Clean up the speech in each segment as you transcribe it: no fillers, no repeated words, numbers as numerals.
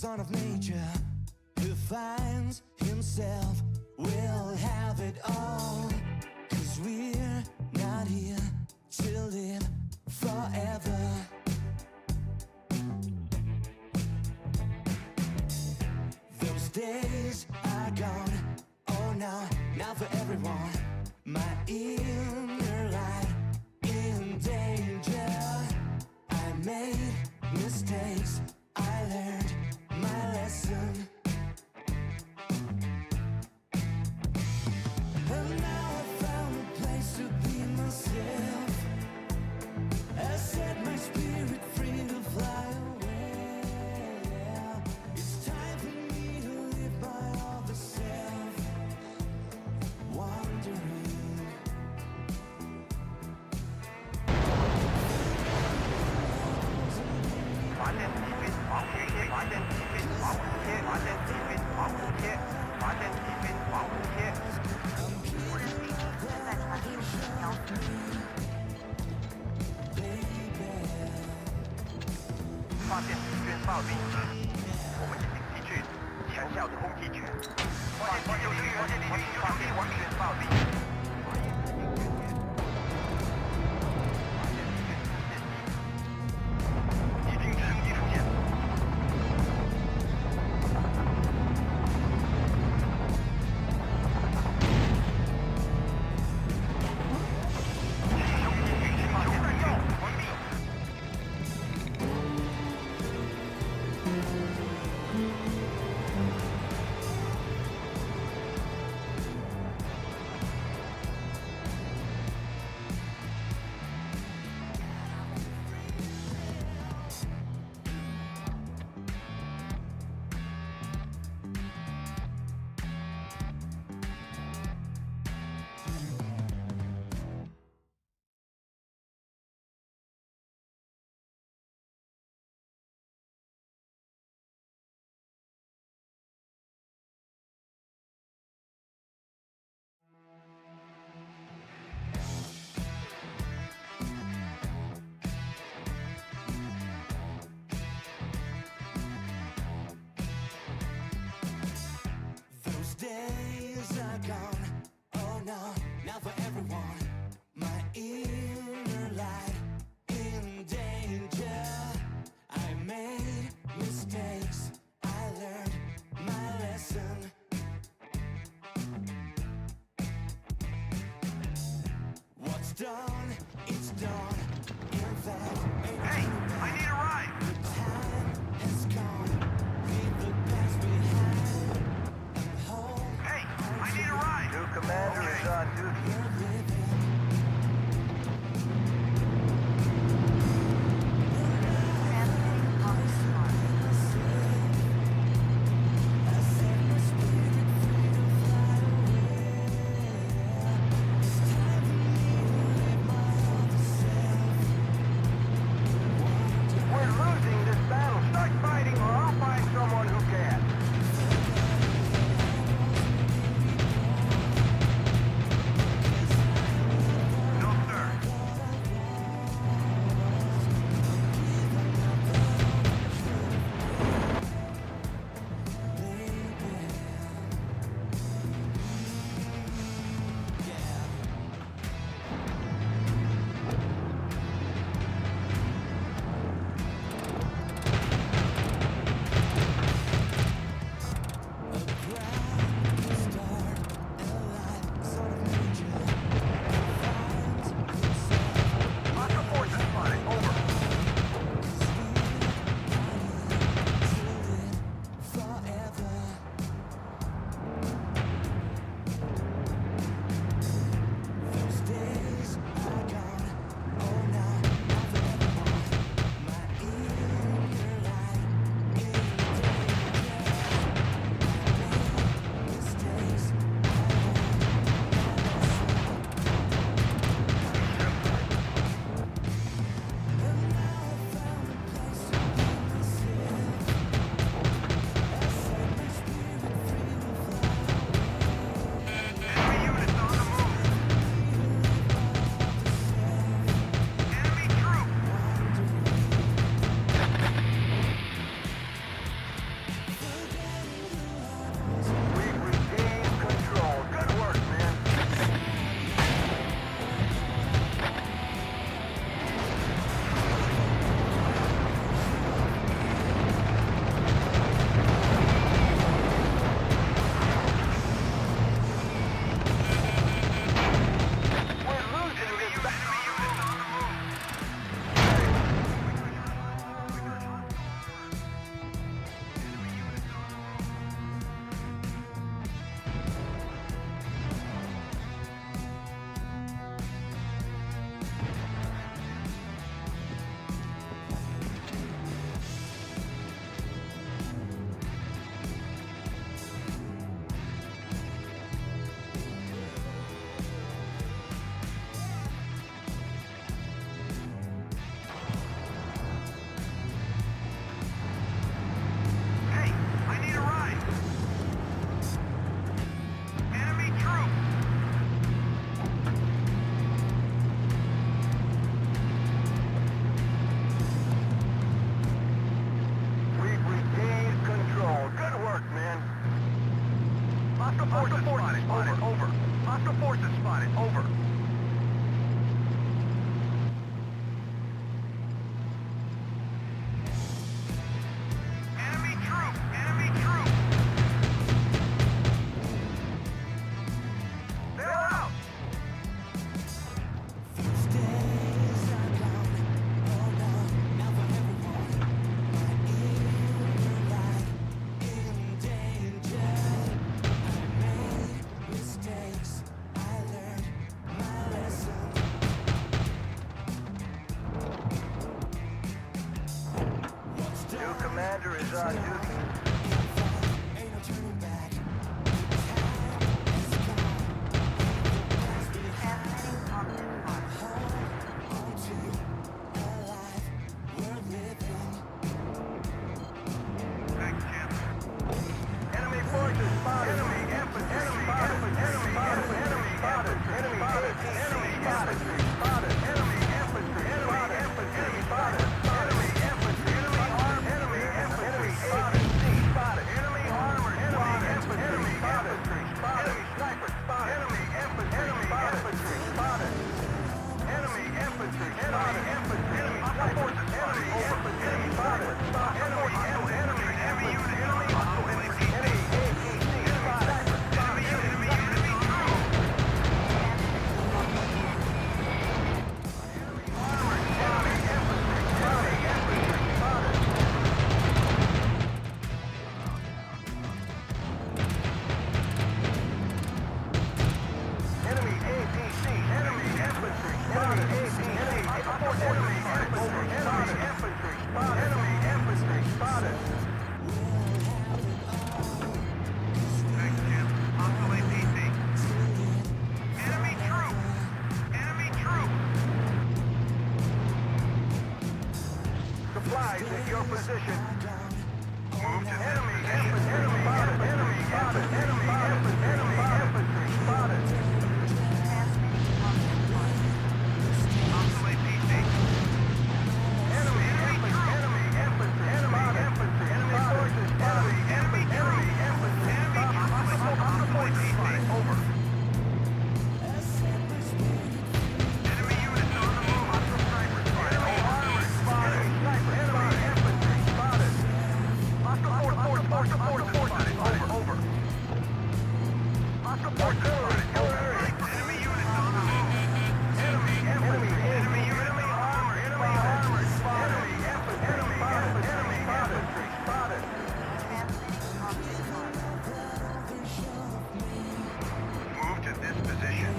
son of nature who finds himself will have it all. 'Cause we're not here to live forever. Those days are gone, oh no, not for everyone. My inner light in danger. I made mistakes, I learned my lesson. And now I found a place to be myself. I set my spirit free to fly away. It's time for me to live my other self, wandering. 华电地飞防护贴，华电地飞防护贴，华电地飞防护贴，华电地飞防护贴。无人飞机正在传递条。发现敌军哨兵，我们已经提取强效的攻击权。发现敌军哨兵。 Days are gone, oh no, not for everyone. My inner light in danger. I made mistakes, I learned my lesson. What's done, it's done. In fact, hey, I need a ride. The time has gone, leave the past behind. I need a ride. New commander is on duty. Commander is on duty. Ain't no turning back. Transmitting on this mark. Enemy forces spotted. Enemy infantry spotted. Enemy infantry spotted. Enemy infantry spotted. Spotted. Enemy infantry spotted. Enemy spotted. Enemy infantry. Enemy armed. Enemy infantry spotted. Spotted. Enemy armored. Enemy infantry. Enemy infantry spotted. Enemy sniper spotted. Enemy infantry. Enemy infantry spotted. Enemy infantry. Enemy infantry. Enemy sniper. Enemy infantry. Enemy spotted. Enemy infantry. Enemy unit. Enemy hostile. Enemy supplies at your position. Move to enemy infantry spotted. Enemy spotted. Enemy infantry. Enemy infantry spotted. Transmitting on this mark. Enemy infantry. Enemy infantry. Enemy infantry. Enemy forces spotted. Enemy infantry. Spotted. Over. Enemy units on the move. Hostile snipers spotted. Enemy armored spotted. Sniper. Enemy infantry spotted. Hostile forces. Over. Hostile artillery. Enemy units on the move. Enemy infantry. Enemy armored. Enemy armored spotted. Enemy infantry spotted. Enemy infantry spotted. Transmitting on this mark. Move to this position.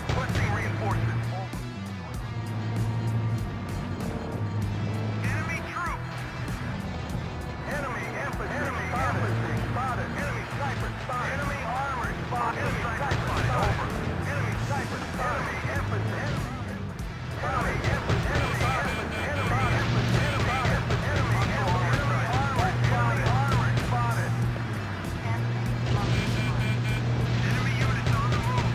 Requesting reinforcements. Enemy troops. Enemy infantry. Enemy infantry spotted. Enemy sniper spotted. Enemy armored spotted. Enemy sniper spotted. Over. Enemy sniper spotted. Enemy infantry. Enemy infantry. Enemy infantry. Enemy infantry. Enemy infantry. Enemy armored spotted. Enemy armored spotted. Transmitting on this mark. Enemy units on the move.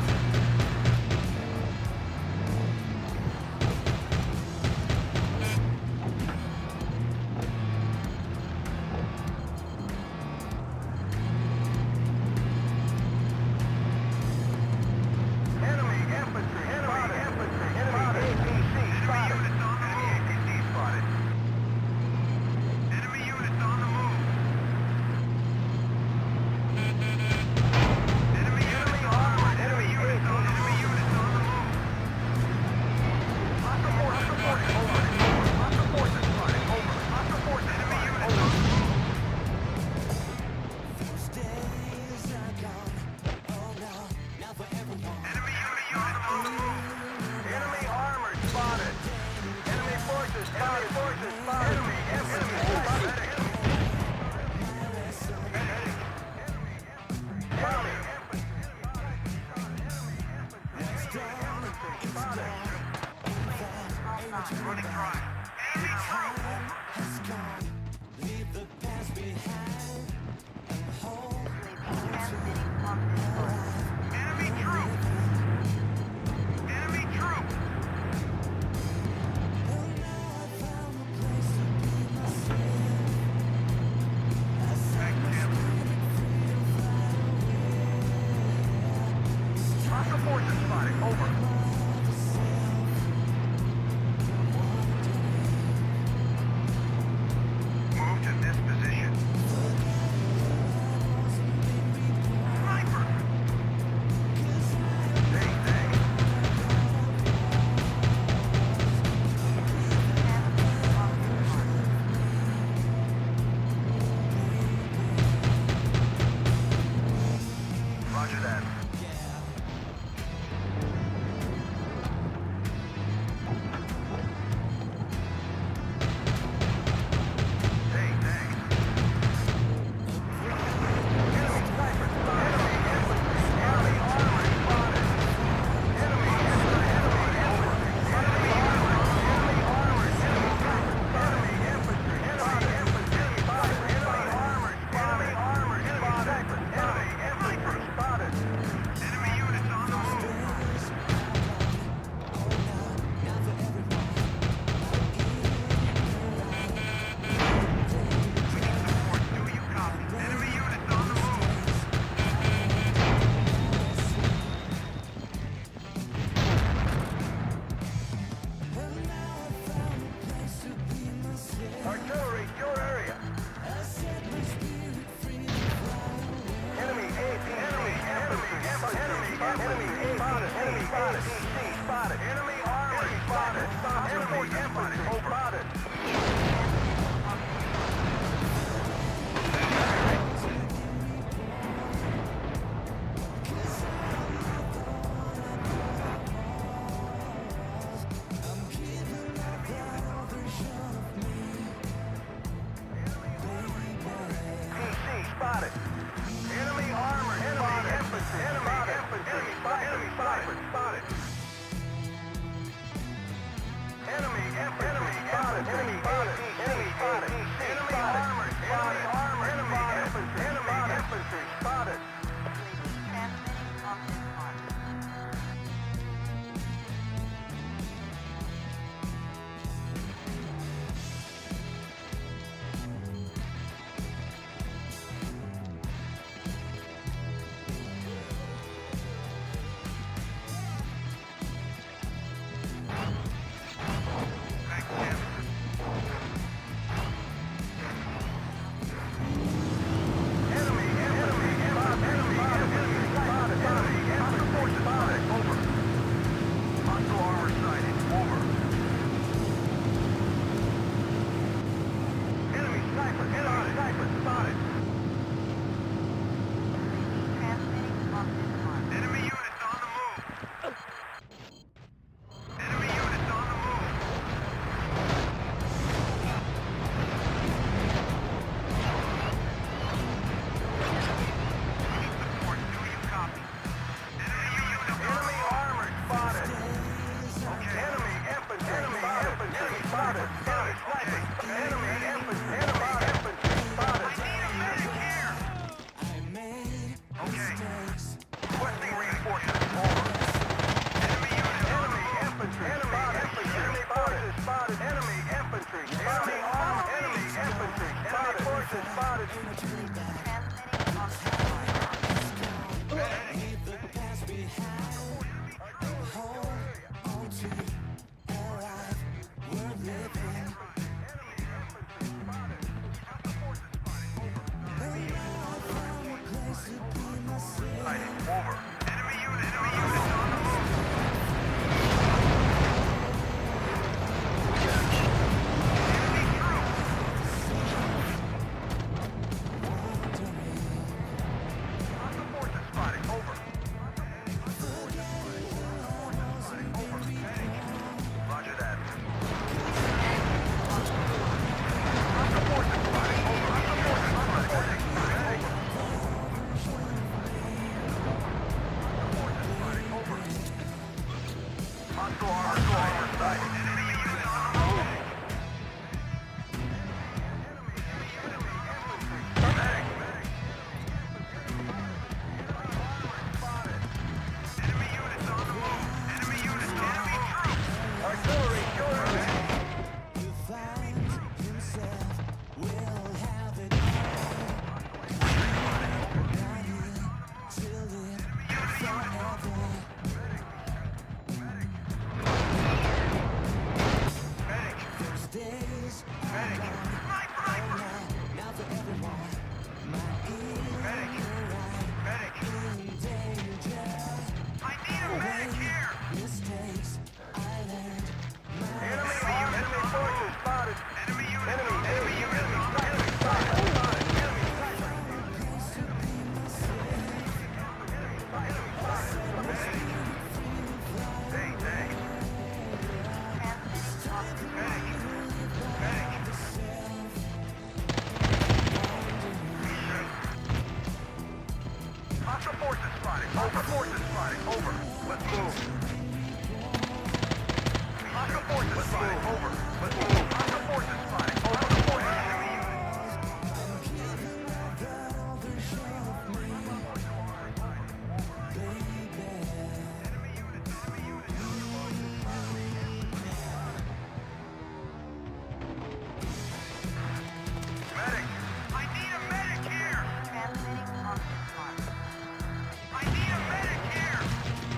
Enemy infantry. Enemy infantry. Enemy APC spotted. Enemy units on the move. Enemy APC spotted. Enemy units on the move. Enemy armored. Enemy units on the move. Hostile forces over. Hostile forces spotted. Over. Hostile forces enemy units on the move. Those days are gone. Oh no, now for everyone. Enemy units on the move. Enemy armored spotted. Enemy forces spotted. Enemy forces spotted. Enemy infantry spotted. Running dry. Enemy troops. Has gone. Leave the past behind and hold. Transmitting on this mark. Enemy troops. Enemy troops. Well, now I found a place to be myself. I set my spirit free to fly away. Hostile forces spotted. Over. Move to this position. spotted. PC spotted. Enemy armor spotted. Enemy infantry spotted. PC spotted. Enemy armor, enemy infantry, enemy sniper spotted. Enemy spotted, enemy spotted, enemy armor spotted, enemy infantry spotted. Transmitting on this mark. Transmitting on this mark. Enemy units on the move. Enemy units on the move. We need support. Do you copy? Enemy armor spotted. Okay. Enemy infantry spotted. Enemy infantry spotted. I need a medic here. Okay. Requesting reinforcements. Over. Enemy unit on the move. Enemy forces spotted. Enemy infantry. Enemy armor. Enemy infantry. Enemy forces spotted. Transmitting on this mark. Over. Enemy units on the move. Enemy troops. Hostile forces spotted. Over. Roger that. Hostile forces spotted. Over. Hostile forces spotted. Hostile armor sighted. Enemy unit on the move. Enemy units on the move. Enemy units on the move. Artillery,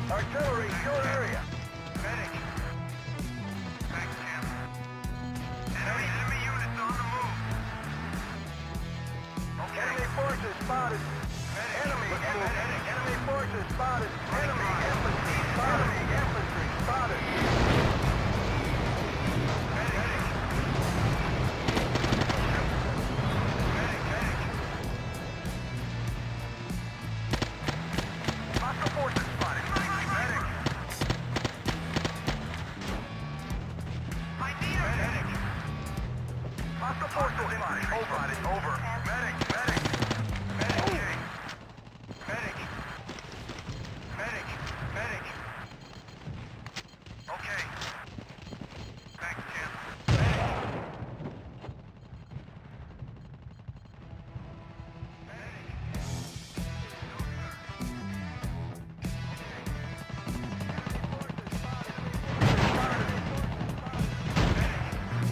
Artillery, short area. Medic. Thanks, Jim. Enemy units on the move. Okay. Enemy forces spotted. Enemy forces spotted. Enemy infantry. infantry spotted. Hostile forces spotted. Medic. I need a medic. Hostile forces spotted. Over. Medic. Medic. Okay. Thanks, Jim.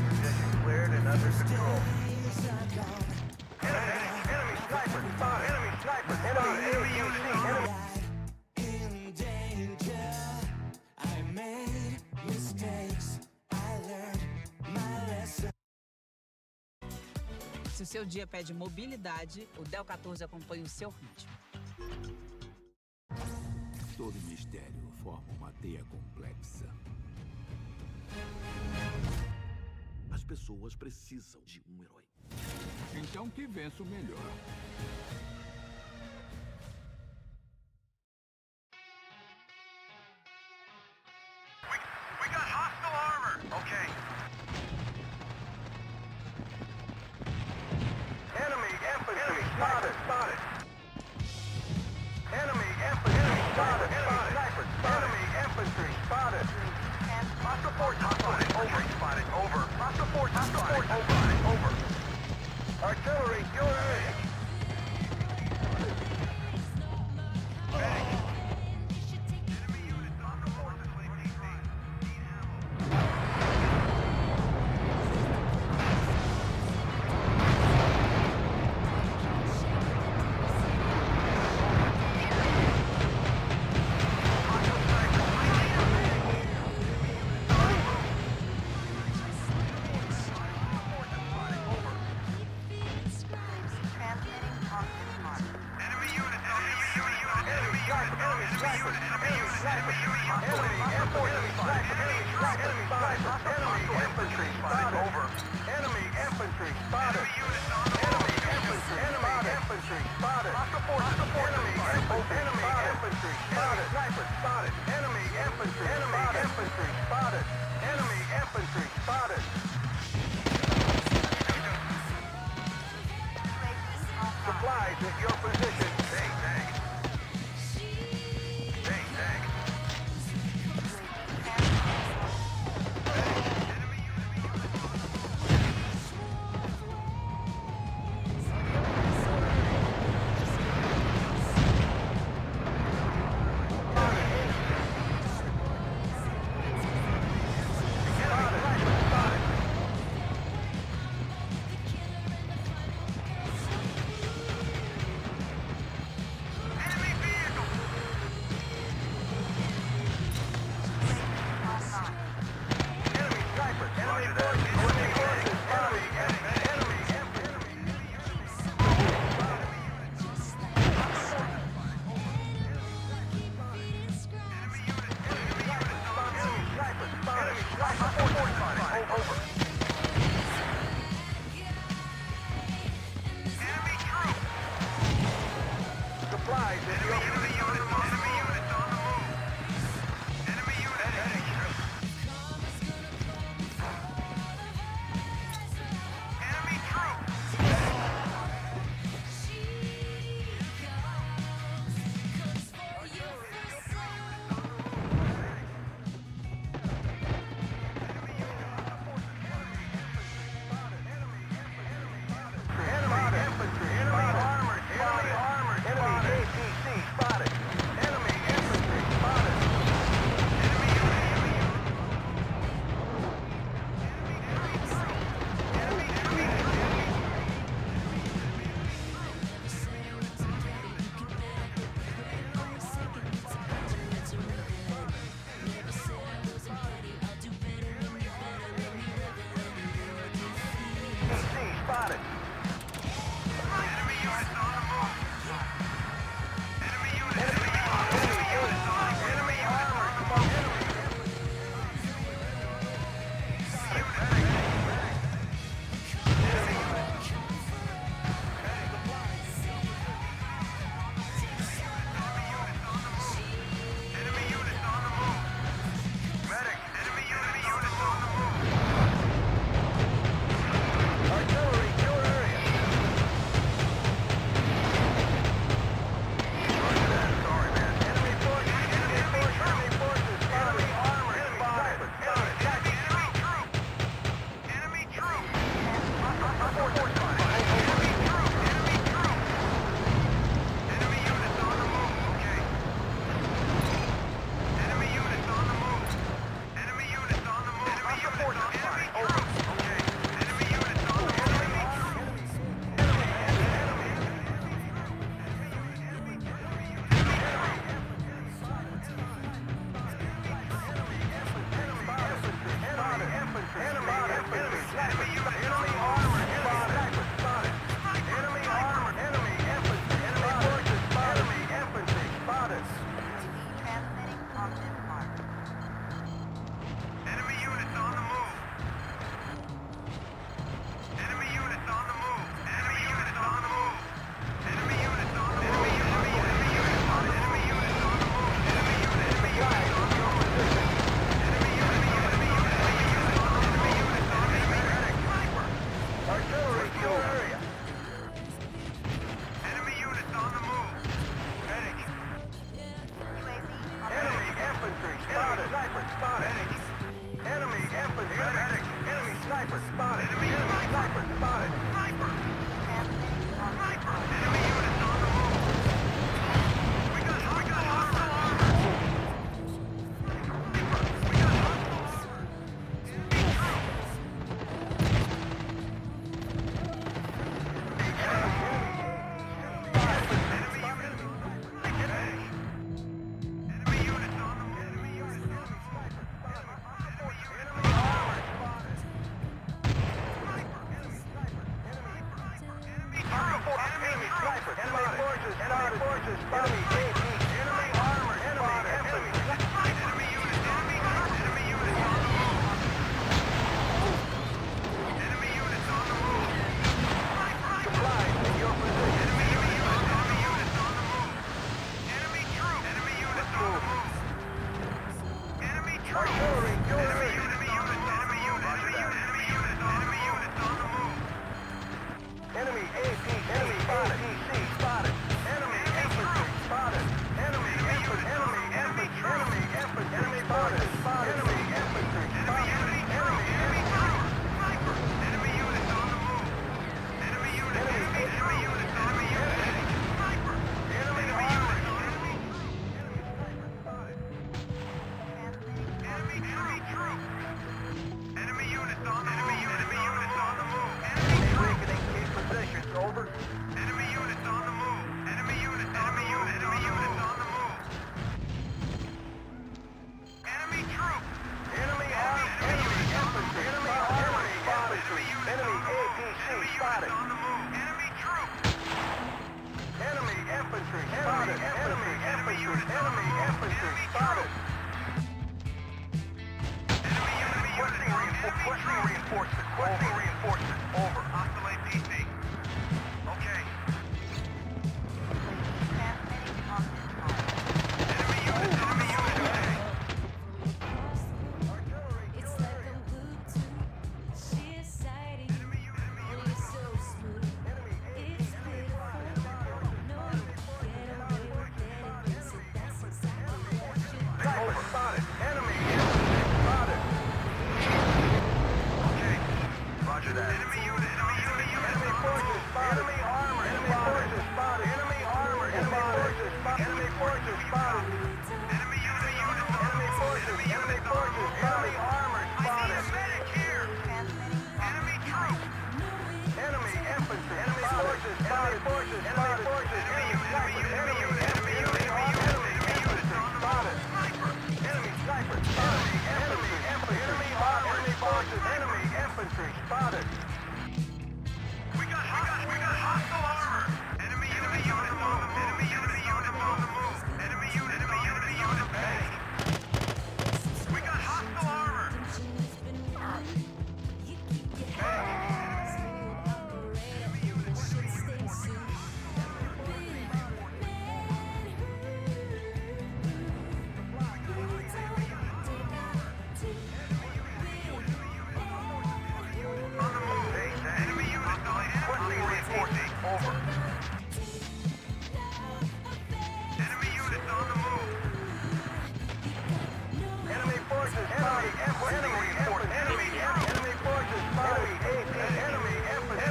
Position cleared and under control. Enemy sniper spotted. Enemy sniper spotted. Enemy UC. In danger, I made mistakes. I learned my lesson. Se o seu dia pede mobilidade, o Del 14 acompanha o seu ritmo. Todo mistério forma uma teia complexa. As pessoas precisam de um herói. Então que vença o melhor. We got hostile armor. Okay. Enemy infantry spotted. Enemy infantry spotted. Sniper spotted. Enemy infantry spotted. Hostile force spotted. Over. Hostile force spotted. Over. Artillery, you're ready. Enemy units on the forces, please. Need ammo. Supplies at your position. Enemy Enemy forces spotted. Enemy armor spotted. Enemy units on the move. Enemy units on the move. Enemy units on the move. Supplies in your position. Enemy units on the move. Enemy troops. Enemy units on the move. Enemy troops. Artillery, Enemy units on the move. Enemy units on the move. Enemy APC spotted. Spotted. Enemy infantry spotted. Enemy infantry. Enemy infantry. Enemy spotted. Enemy infantry spotted. Enemy troops. Sniper. Enemy units on the move. Enemy units. Enemy units on the move. Sniper. Enemy units on the move. Enemy troops. Enemy units on the move. Enemy units on the move. Enemy troops. Weakening key positions. Over. Enemy units on the move. Enemy units on the move. Enemy units on the move. Enemy troops. Enemy armed. Enemy infantry. Enemy armor spotted. Enemy APC spotted. On the move. Enemy troops. Enemy infantry spotted. Enemy infantry. Enemy infantry spotted. Requesting reinforcement. Requesting reinforcement. Over. Hostile APC. Okay. Enemy units. Enemy units. It's like I'm glued to sheer sighting. Enemy units. And you're so smooth. It's pitiful. No, you get away with anything. So that's exactly what you do. Sniper spotted. Enemy infantry spotted. Okay. Roger that. Enemy units. Enemy forces spotted. Enemy armor. Enemy forces spotted. Enemy armor. Enemy forces spotted. Enemy forces spotted. Enemy units. Enemy forces. Enemy forces. Enemy armor I see spotted. a medic here. Enemy troops. Enemy infantry. Enemy forces spotted. Enemy forces. Enemy sniper. Enemy infantry spotted. Enemy sniper spotted. Enemy infantry. Enemy armor. Enemy forces. Enemy infantry spotted. We got hostile armor. Enemy units on the move. Enemy units on the move. Enemy units bang. We got hostile armor. You keep your hands full operator. Should stay soon. On the move. Enemy units on the Requesting reinforcement. Over. Enemy units on the move. Enemy forces spotted. Enemy reinforcement. Enemy forces spotted. Enemy infantry.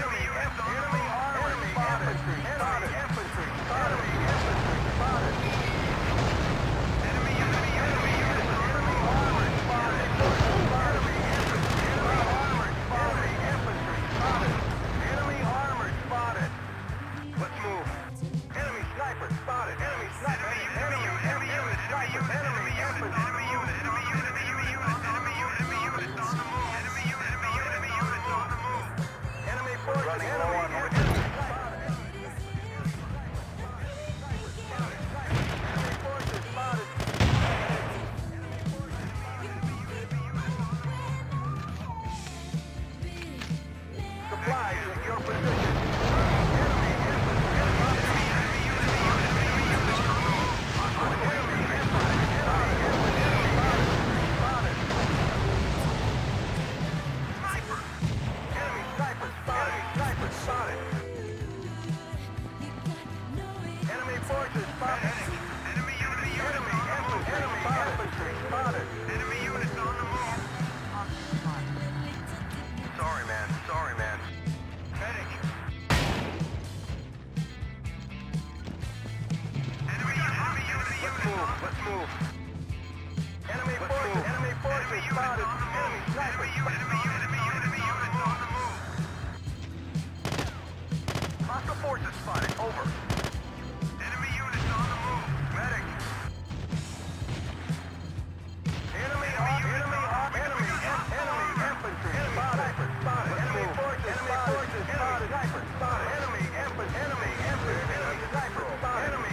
Enemy armor spotted. Enemy infantry spotted. Enemy infantry spotted. Enemy units. Enemy armor spotted. Enemy infantry. Enemy armor spotted. Infantry spotted. Enemy armor spotted. Let's move. Enemy sniper spotted. Enemy sniper. Enemy unit sniper. Enemy infantry. Enemy units on the move. Enemy units on the move. Enemy forces. Enemy infantry spotted. Enemy forces spotted. Supplies in your position. Enemy infantry. Enemy infantry. Spotted. Enemy sniper spotted. Sniper spotted. Enemy forces spotted. Enemy units on the move. Enemy infantry spotted. Enemy units on the move. Sorry, man. Sorry, man. Medic. Enemy units. Let's move. Let's move. Enemy forces. Enemy forces spotted. Enemy sniper. Enemy units on the move. Hostile forces spotted. Over. Enemy units on the move. Medic. Enemy infantry spotted. Enemy forces spotted. Sniper spotted. Enemy infantry. Enemy sniper spotted.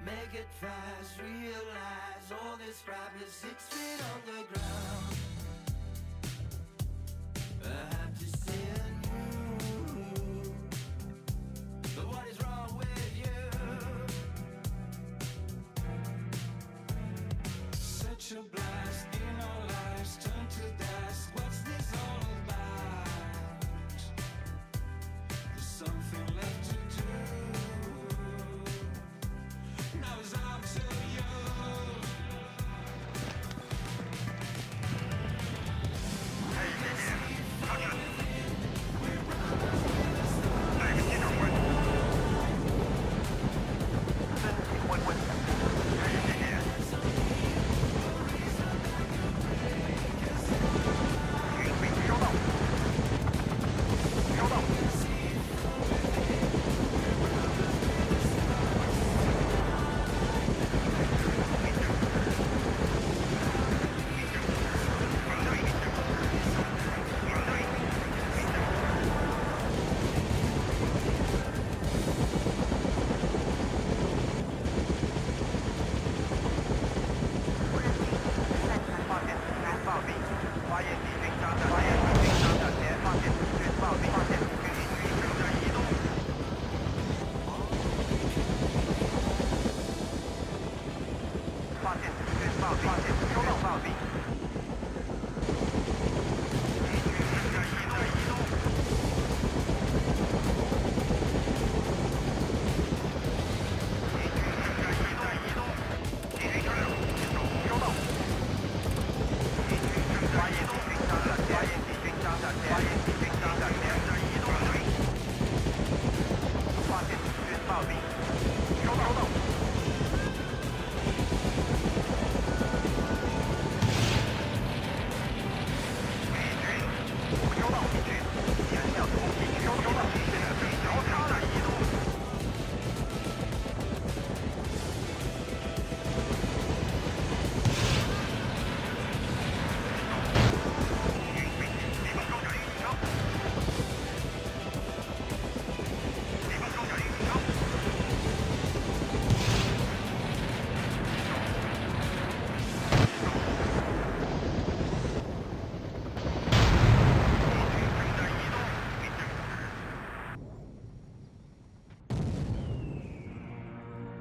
Make it fast, realize all this rap is 6 feet underground. I have to say anew, but what is wrong with you? Such a blast in our lives, turn to dust. What's this all about? There's something left to do. Now it's up to you.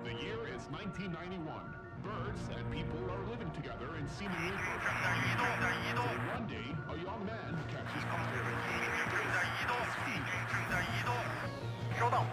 The year is 1991. Birds and people are living together in seemingly perfect harmony. Until one day, a young man catches fire. 收到。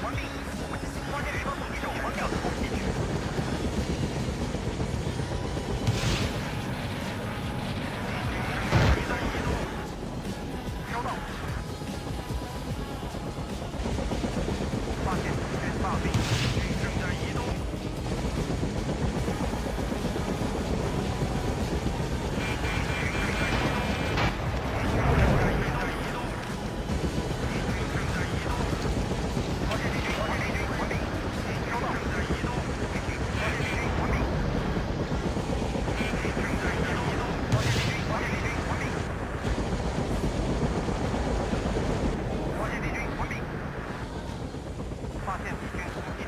完毕，我们发现敌方攻击手黄角攻击区。收到。发现敌军大兵，敌军正在移动。发现敌军攻击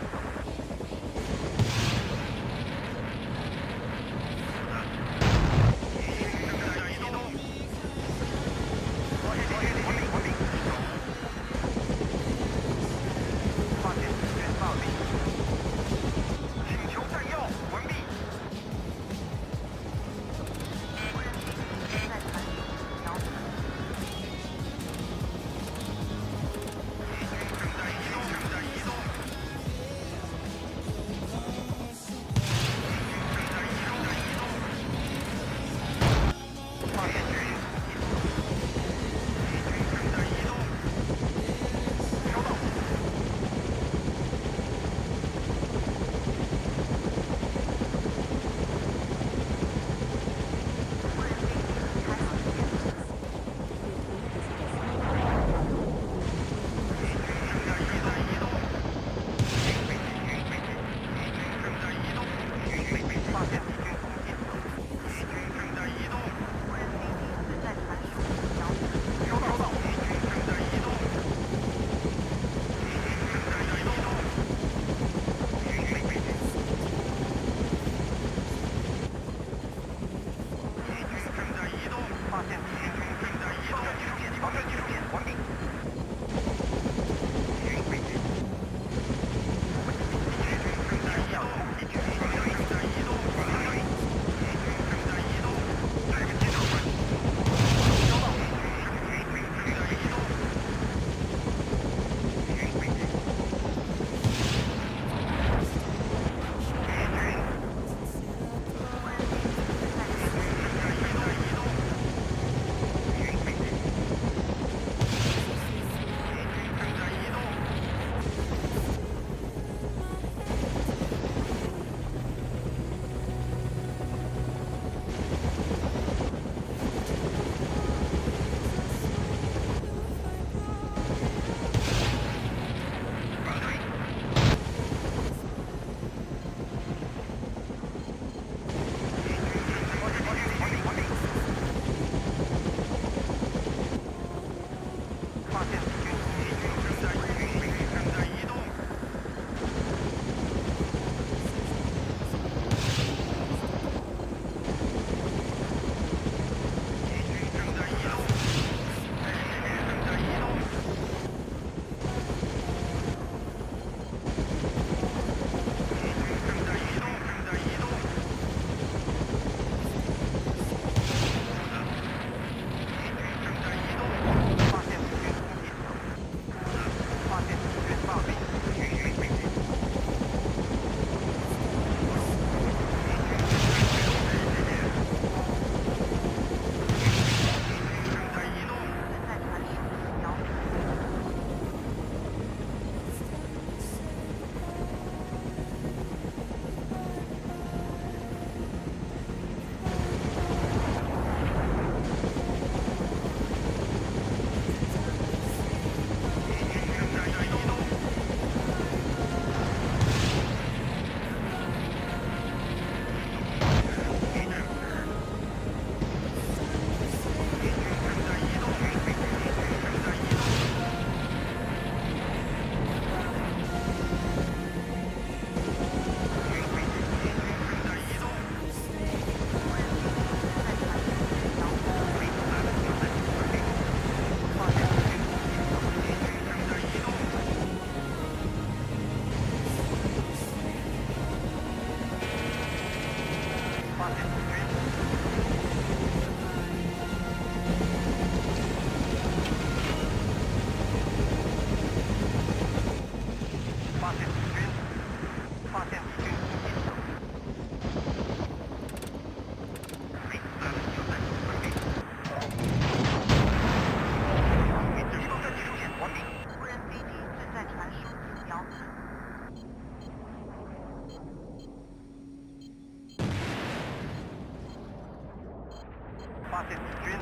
发现敌军。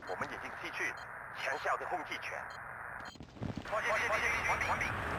我们已经失去强效的控制权。发现敌军！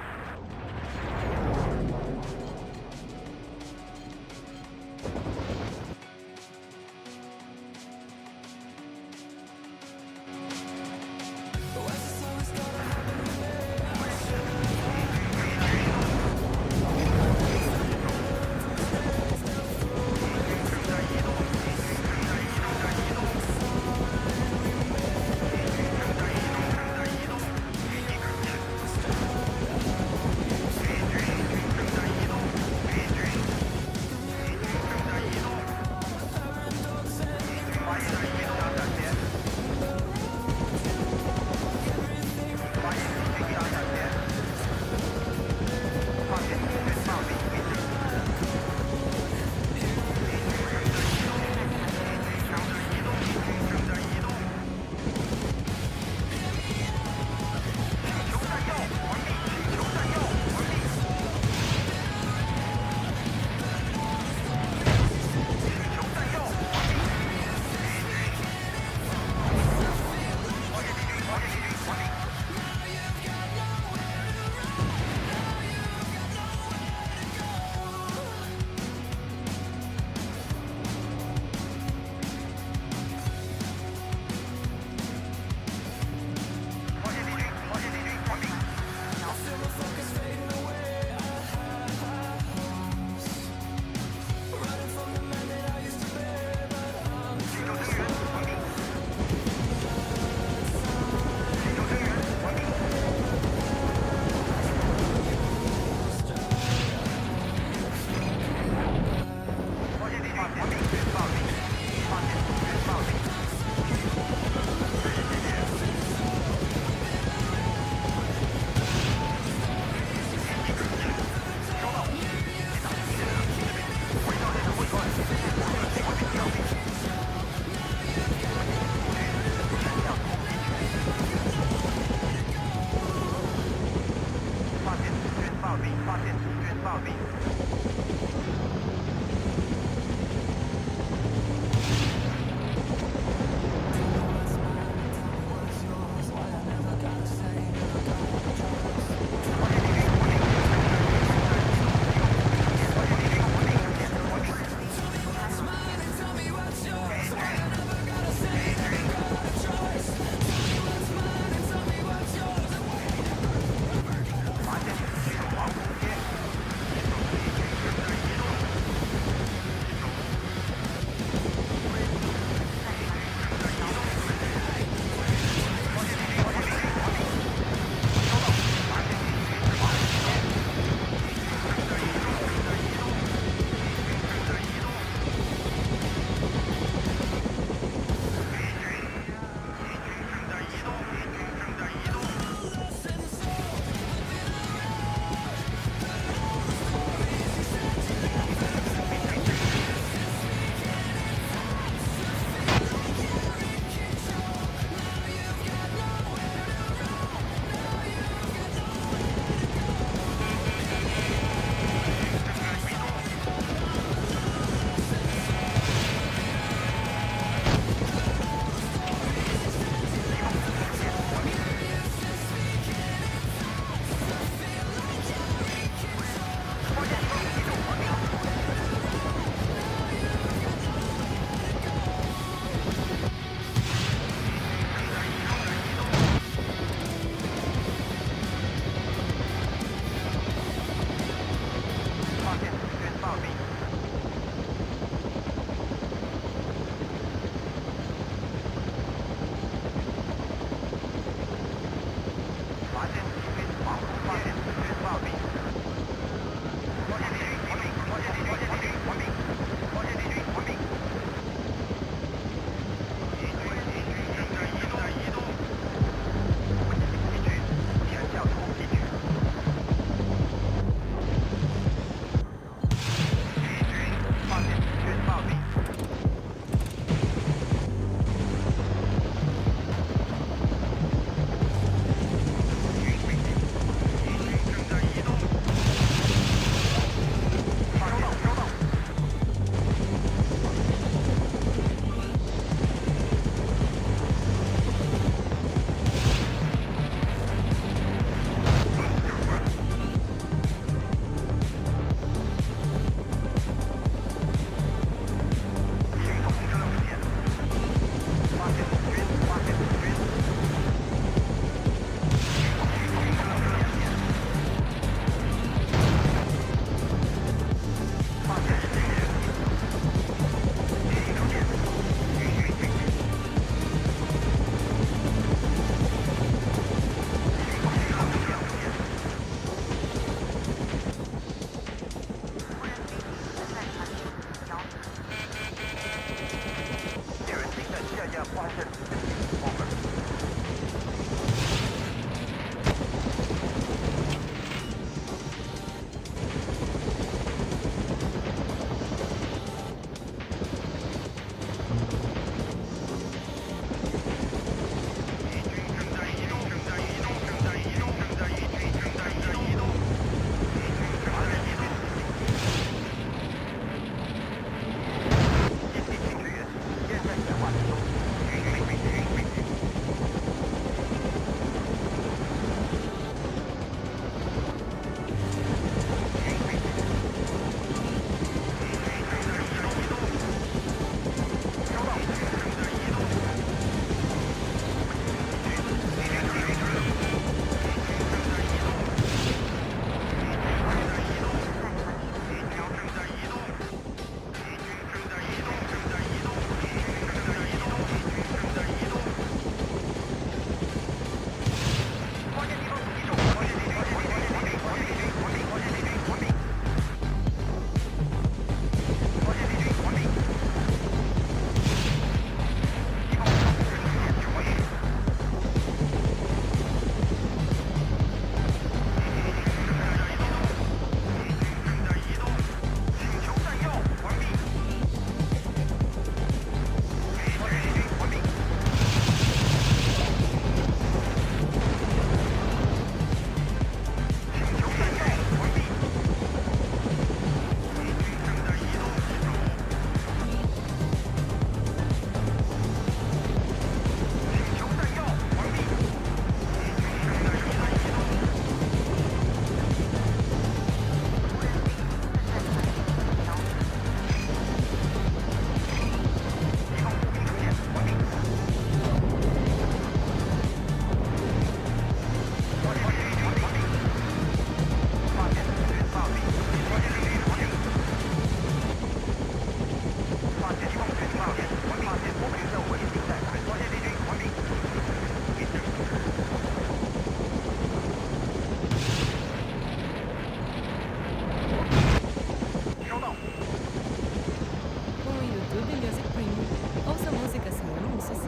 Com o YouTube Music Premium, ouça músicas sem anúncios,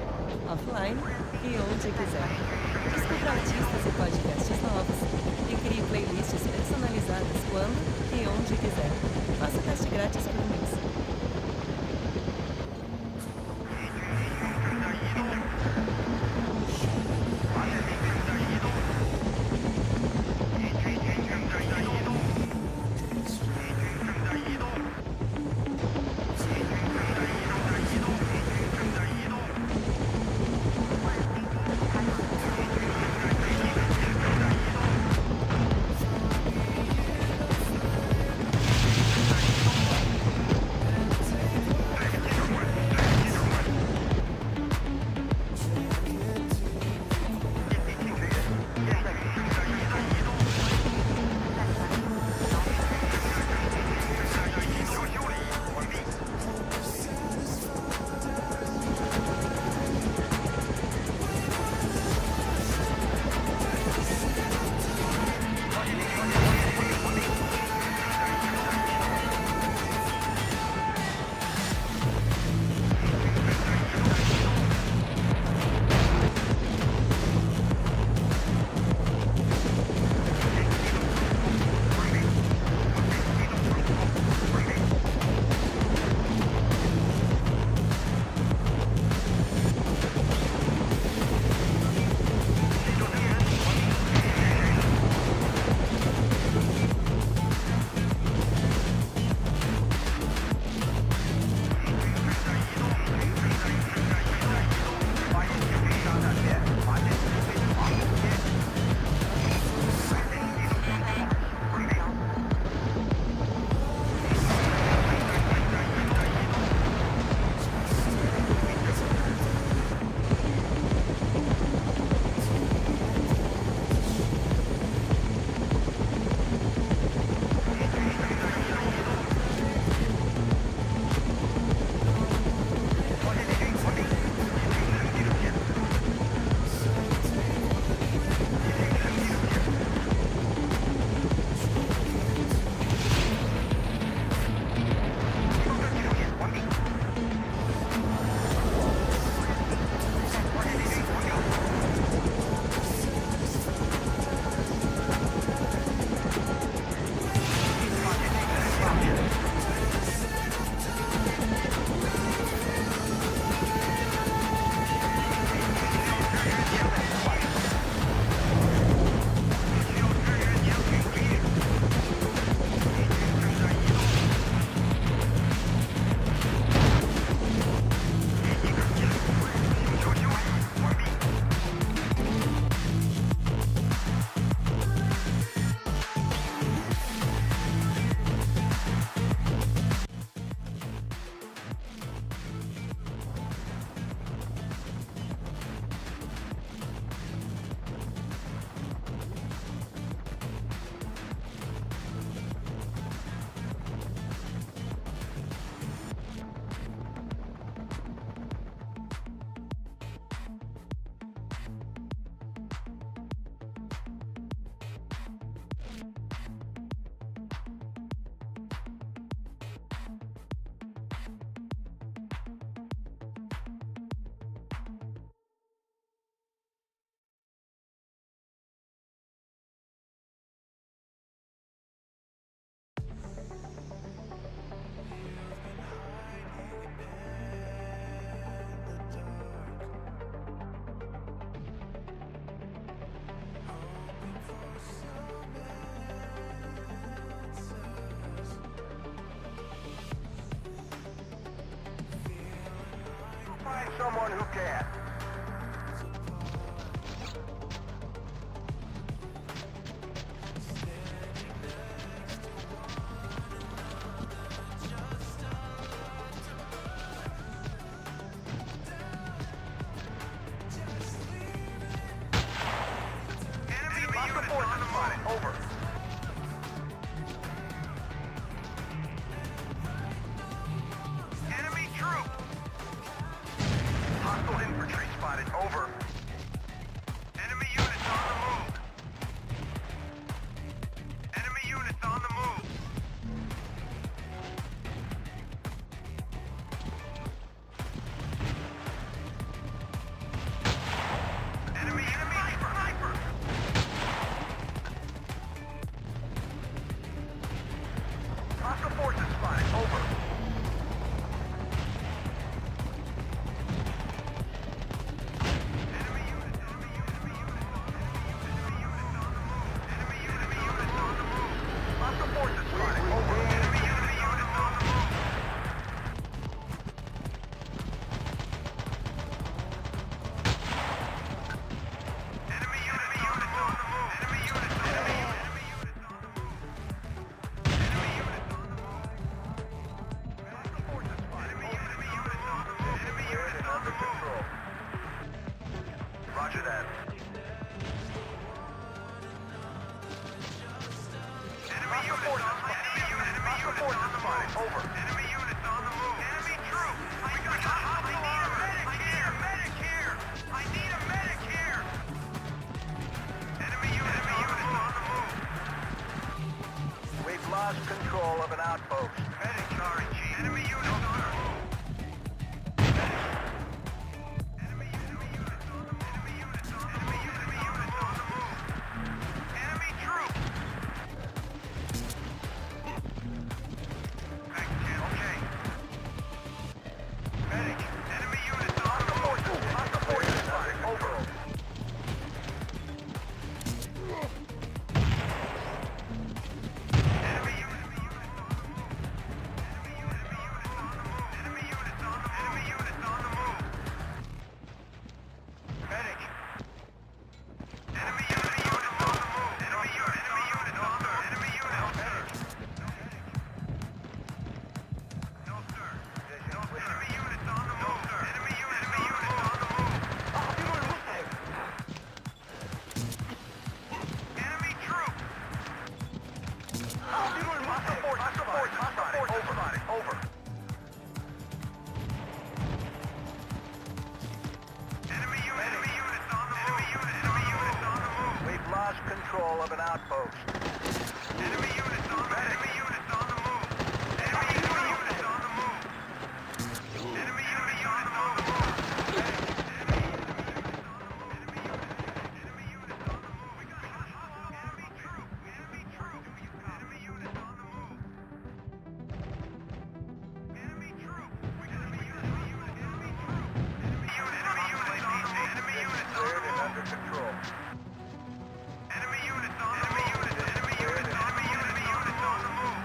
offline e onde quiser. Descubra artistas e podcasts novos e crie playlists personalizadas quando e onde quiser. Faça o teste grátis por um mês. spotted. Over. Enemy units on the move. Enemy units on the move. Enemy sniper. Hostile forces spotted. Over. Enemy units on the move. Hostile forces spotted. Over. Enemy units on the move. Enemy units on the move. Enemy units on the move. Enemy units on the move. Hostile forces spotted. Enemy units on the move. Enemy units on the Under move. control. Roger that. Enemy units on the move. Hostile forces spotted. Over. Enemy units on the move. Enemy troops. I need a medic here. I need a medic here. Enemy units on the move. We've lost control of an outpost. Medic charge, Chief. Enemy units on the move. Enemy units on the move. Enemy units on the move. Enemy troops. Okay. Medic. Enemy units on the move. Hostile forces spotted. Over. Enemy units on the move. Enemy units on the move. Enemy units on the move. Medic. Enemy units on the move. Enemy units on the move. Enemy units. No, sir. No, sir. Enemy units on the move, sir. Enemy units on the move. Enemy troops. Hostile forces spotted. Over. Enemy units on the move. Enemy units on the move. We've lost control of an outpost. Enemy units on the move. Enemy units on the move. Enemy units on the move. Enemy units on the move. Enemy units on the move. We got enemy troops. Enemy troops. Enemy units on the move. Enemy troops. Enemy units. Enemy troops. Enemy units on the Cleared and move. under control. Enemy units on the move. Enemy units on the move.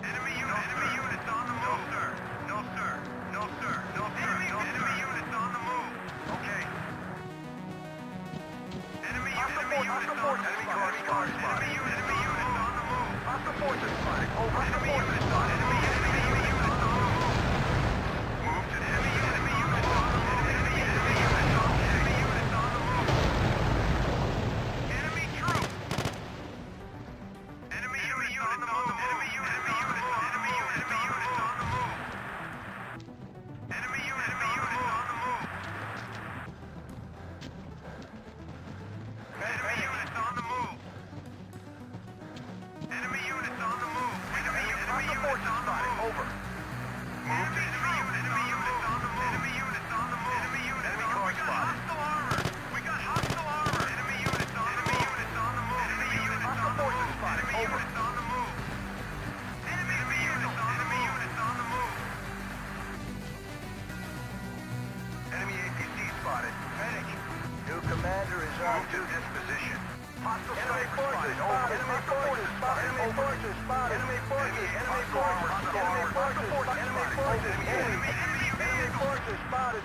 Enemy units on the move, sir. No, sir. No, sir. No, sir. Enemy units on the move. Okay. Enemy units on the move. Enemy cars. Enemy units on the move. Hostile forces spotted. Over. Enemy units on. Enemy units on the move. Move to enemy units on the move. Enemy units on the move. Enemy troops. Enemy units on the move. Enemy units on the move. Enemy units on the move. Enemy units on the move. Enemy units on the move. Hostile forces spotted. Over. Enemy units on the move. Enemy units on the move. Enemy cars spotted. We got hostile armor. Enemy units on the move. Enemy units on the move. Enemy units on the move. Enemy units on the move. Enemy APC spotted. Medic. New commander is on to this position. Hostile enemy forces spotted. Enemy forces spotted. Enemy forces spotted. Enemy forces. Enemy forces. Enemy forces. Enemy forces. Enemy forces spotted.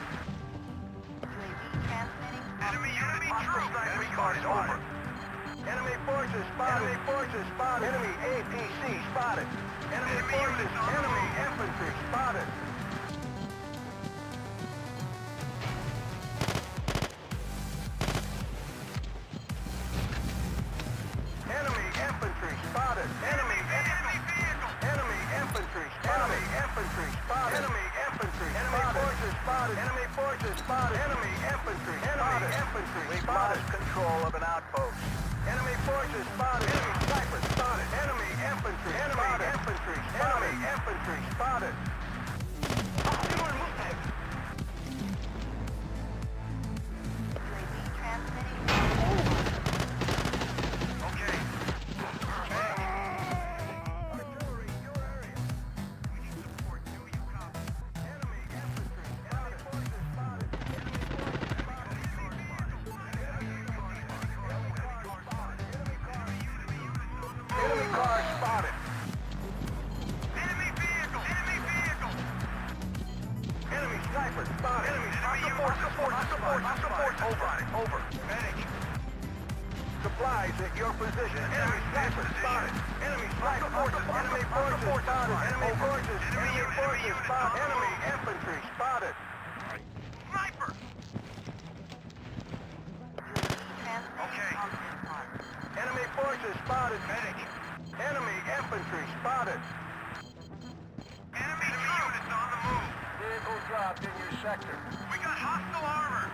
Enemy Hostile troops. sniper cars over. Enemy forces spotted. Enemy forces spotted. Enemy APC spotted. Enemy forces. Enemy infantry spotted. Enemy infantry spotted. Enemy vehicle. Enemy spotted. Enemy infantry spotted. Infantry we've lost control of an outpost. Enemy forces spotted. Enemy sniper spotted. Enemy infantry spotted. Infantry spotted. Enemy infantry spotted. Okay. Artillery, your area. We need support. Do you copy? Enemy infantry. Enemy forces spotted. Enemy forces spotted. Enemy car spotted. Enemy vehicle! Enemy vehicle! Enemy sniper spotted. Enemy support. Over. Medic! Supplies at your position. Enemy sniper spotted. Enemy sniper forces. Enemy forces spotted. Enemy forces. Enemy forces spotted. Enemy infantry spotted. Sniper! Okay. Enemy forces spotted. Medic! Enemy infantry spotted. Enemy units on the move! Vehicle dropped in your sector. We got hostile armor!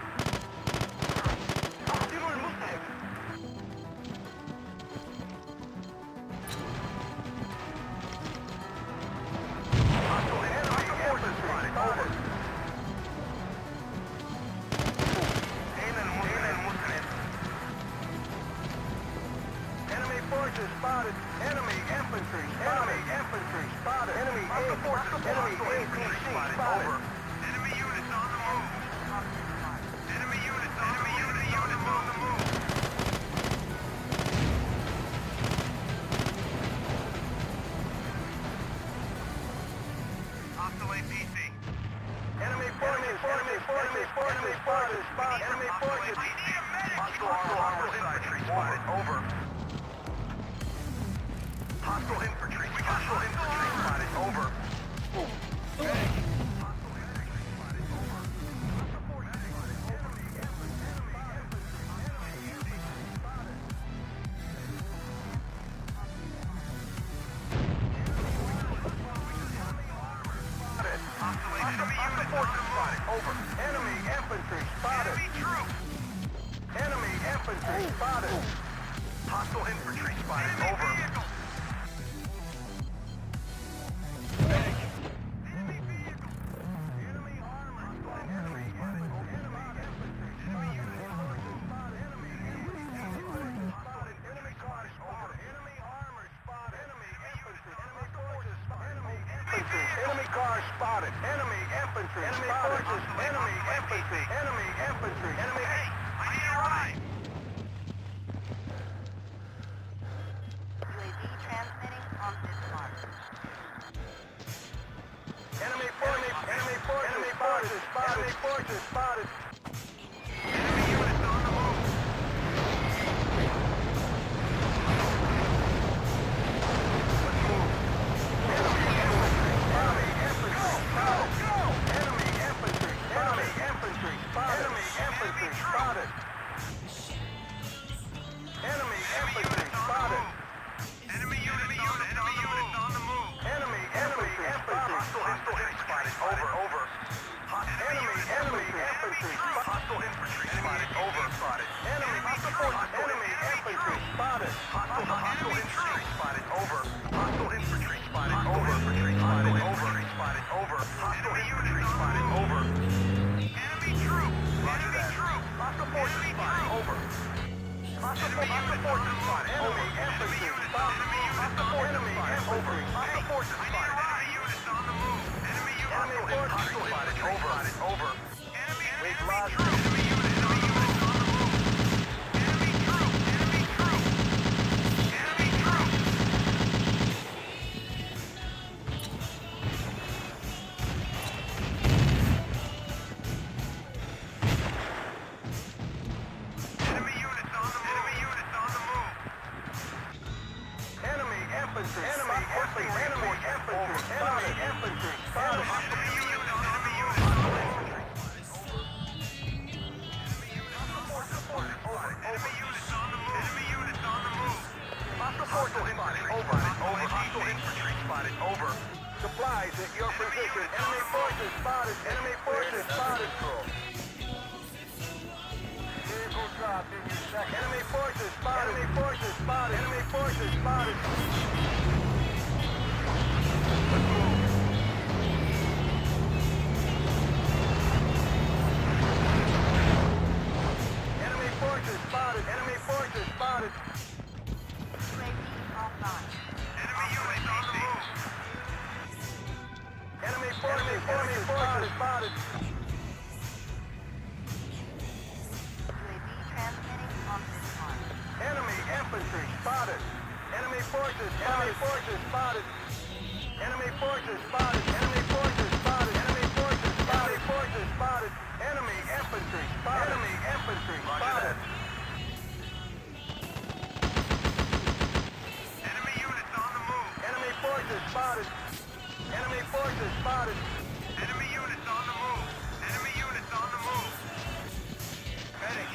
Enemy forces spotted. Enemy infantry. Enemy infantry spotted. Enemy APC spotted. Enemy units on the move! Enemy units on the move! Hostile APC! Enemy forces spotted. Enemy forces. I need a medic! Hostile infantry spotted. Over. Hostile infantry! We got hostile infantry spotted! Over! Over. Enemy infantry spotted. Enemy troops! Enemy infantry spotted. Hostile infantry spotted! Enemy Over! vehicle. Enemy vehicle! Enemy armor spotted. Enemy infantry. Enemy infantry spotted. Enemy infantry spotted. Enemy cars spotted. Enemy armor spotted. Enemy infantry. Enemy forces spotted. Enemy infantry. Enemy cars spotted. Enemy infantry. Enemy forces. Enemy infantry. Enemy infantry. Enemy. Hey! I need a ride! UAV transmitting on this mark. Enemy forces spotted. Enemy forces spotted. Enemy units on the move! Enemy units on the move! Hostile infantry spotted! Over! Hostile infantry spotted! Over! Enemy infantry spotted. Hostile infantry spotted! Over! Hostile infantry spotted. Over! Hostile infantry spotted! Over! Enemy troop! Enemy troop! Hostile forces spotted. Over. Hostile forces spotted. Enemy infantry spotted. Hostile forces spotted. Over. Hostile forces I need spotted. enemy units on the move! Enemy Enemy units! forces spotted. Over. We've lost. Enemy units on the move! Enemy troop! Enemy troop! Enemy troop! Enemy units on the move! Enemy infantry. Enemy infantry. Enemy infantry. Enemy infantry spotted. Enemy units on the move! Enemy units on the move! Enemy units on the move! Hostile infantry. Over. Hostile infantry spotted. Over. Supplies at your position. Enemy forces spotted. Enemy forces spotted. dropped in your sector. Enemy forces spotted. Enemy forces spotted. Enemy forces spotted. Let's move. Enemy forces spotted. Enemy forces spotted. UAV offline. Enemy units on the move. Enemy forces spotted. UAV transmitting on this arm. Enemy infantry spotted. Enemy forces spotted. Enemy forces spotted. Enemy forces spotted. Enemy forces spotted. Enemy forces spotted. Enemy forces spotted. Enemy infantry spotted. Enemy infantry spotted. Enemy units on the move. Enemy forces spotted. Enemy forces spotted. Enemy units on the move. Enemy units on the move. Medic.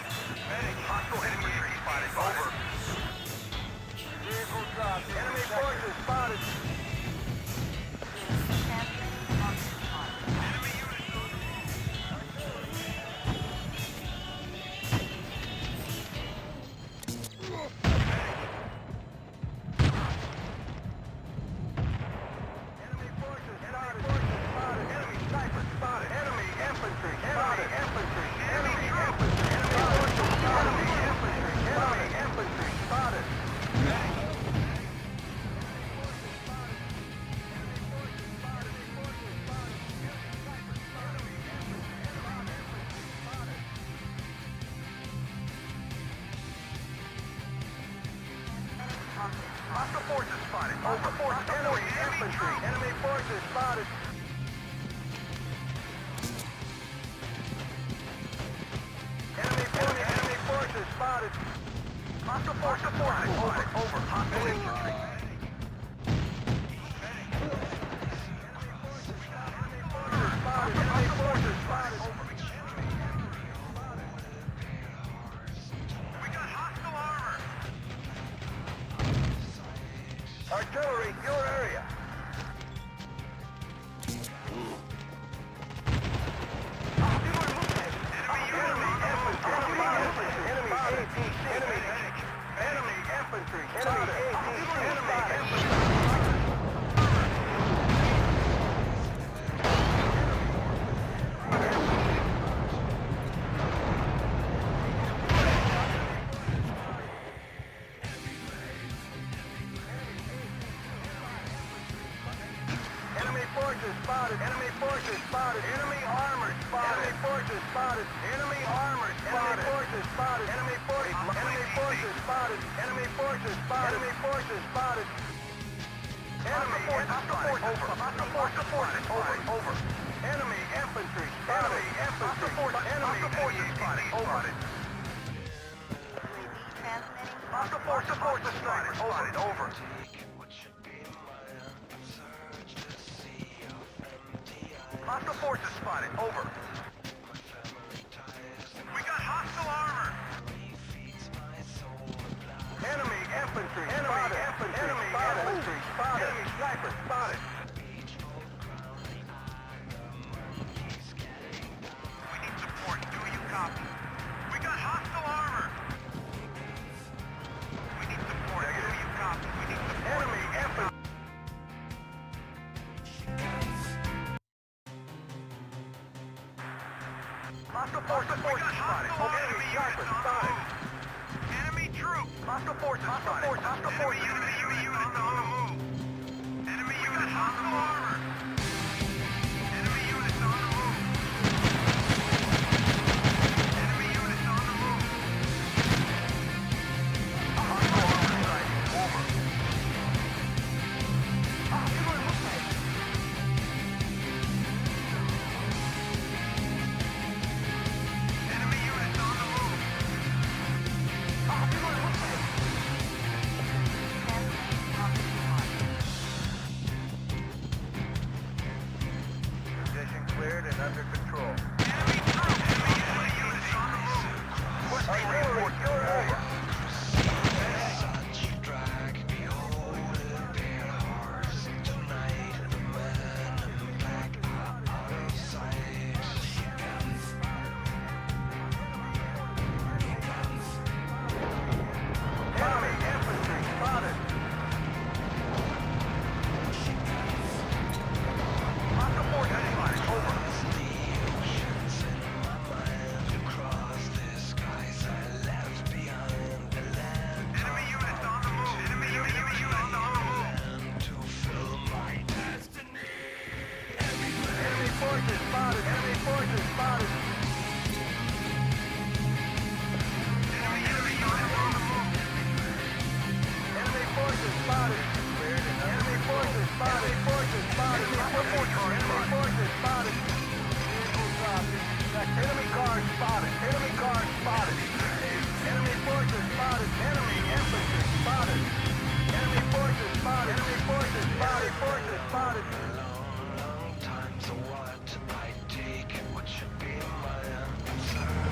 Medic. Hostile infantry spotted. Over. Vehicle dropped. Enemy forces spotted. UAV transmitting on this arm. Enemy units on the move. Enemy forces spotted. Enemy sniper spotted. Enemy infantry spotted. Infantry. Enemy infantry. Enemy forces spotted. Enemy infantry. Enemy infantry spotted. Hostile forces spotted. Hostile forces. Enemy infantry. Enemy forces spotted. Enemy forces spotted. Hostile forces spotted. Over. Hostile infantry. Enemy forces spotted. We got hostile armor. Artillery, your area. Enemy infantry. Enemy Enemy forces spotted. Enemy forces spotted. Enemy armor spotted. Enemy forces spotted. Enemy armor spotted. Enemy forces spotted. Enemy forces. Enemy forces spotted. Enemy forces spotted. Enemy forces spotted. Enemy forces spotted. Hostile forces spotted. Over. Enemy infantry spotted. Enemy infantry spotted. Enemy forces spotted. Over. UAV transmitting on Hostile forces spotted. Over. Hostile forces spotted. Over. We got hostile armor. Enemy infantry. Enemy infantry. Enemy infantry spotted. Enemy sniper spotted. We need support. Do you copy? We got hostile armor. We need support. Do you copy? We need support. Enemy infantry. Hostile forces spotted. Enemy sniper spotted. Enemy troops. Hostile forces spotted. Hostile forces. Enemy units on the move. Enemy units hostile armor. Enemy units on the move. Enemy units on the move. Hostile armor sighted. Over. Enemy units on the move. transmitting on this arm. Position cleared and under control. Enemy troops. Enemy units on the move. Artillery, your area. forces spotted. Enemy forces spotted. Forces spotted.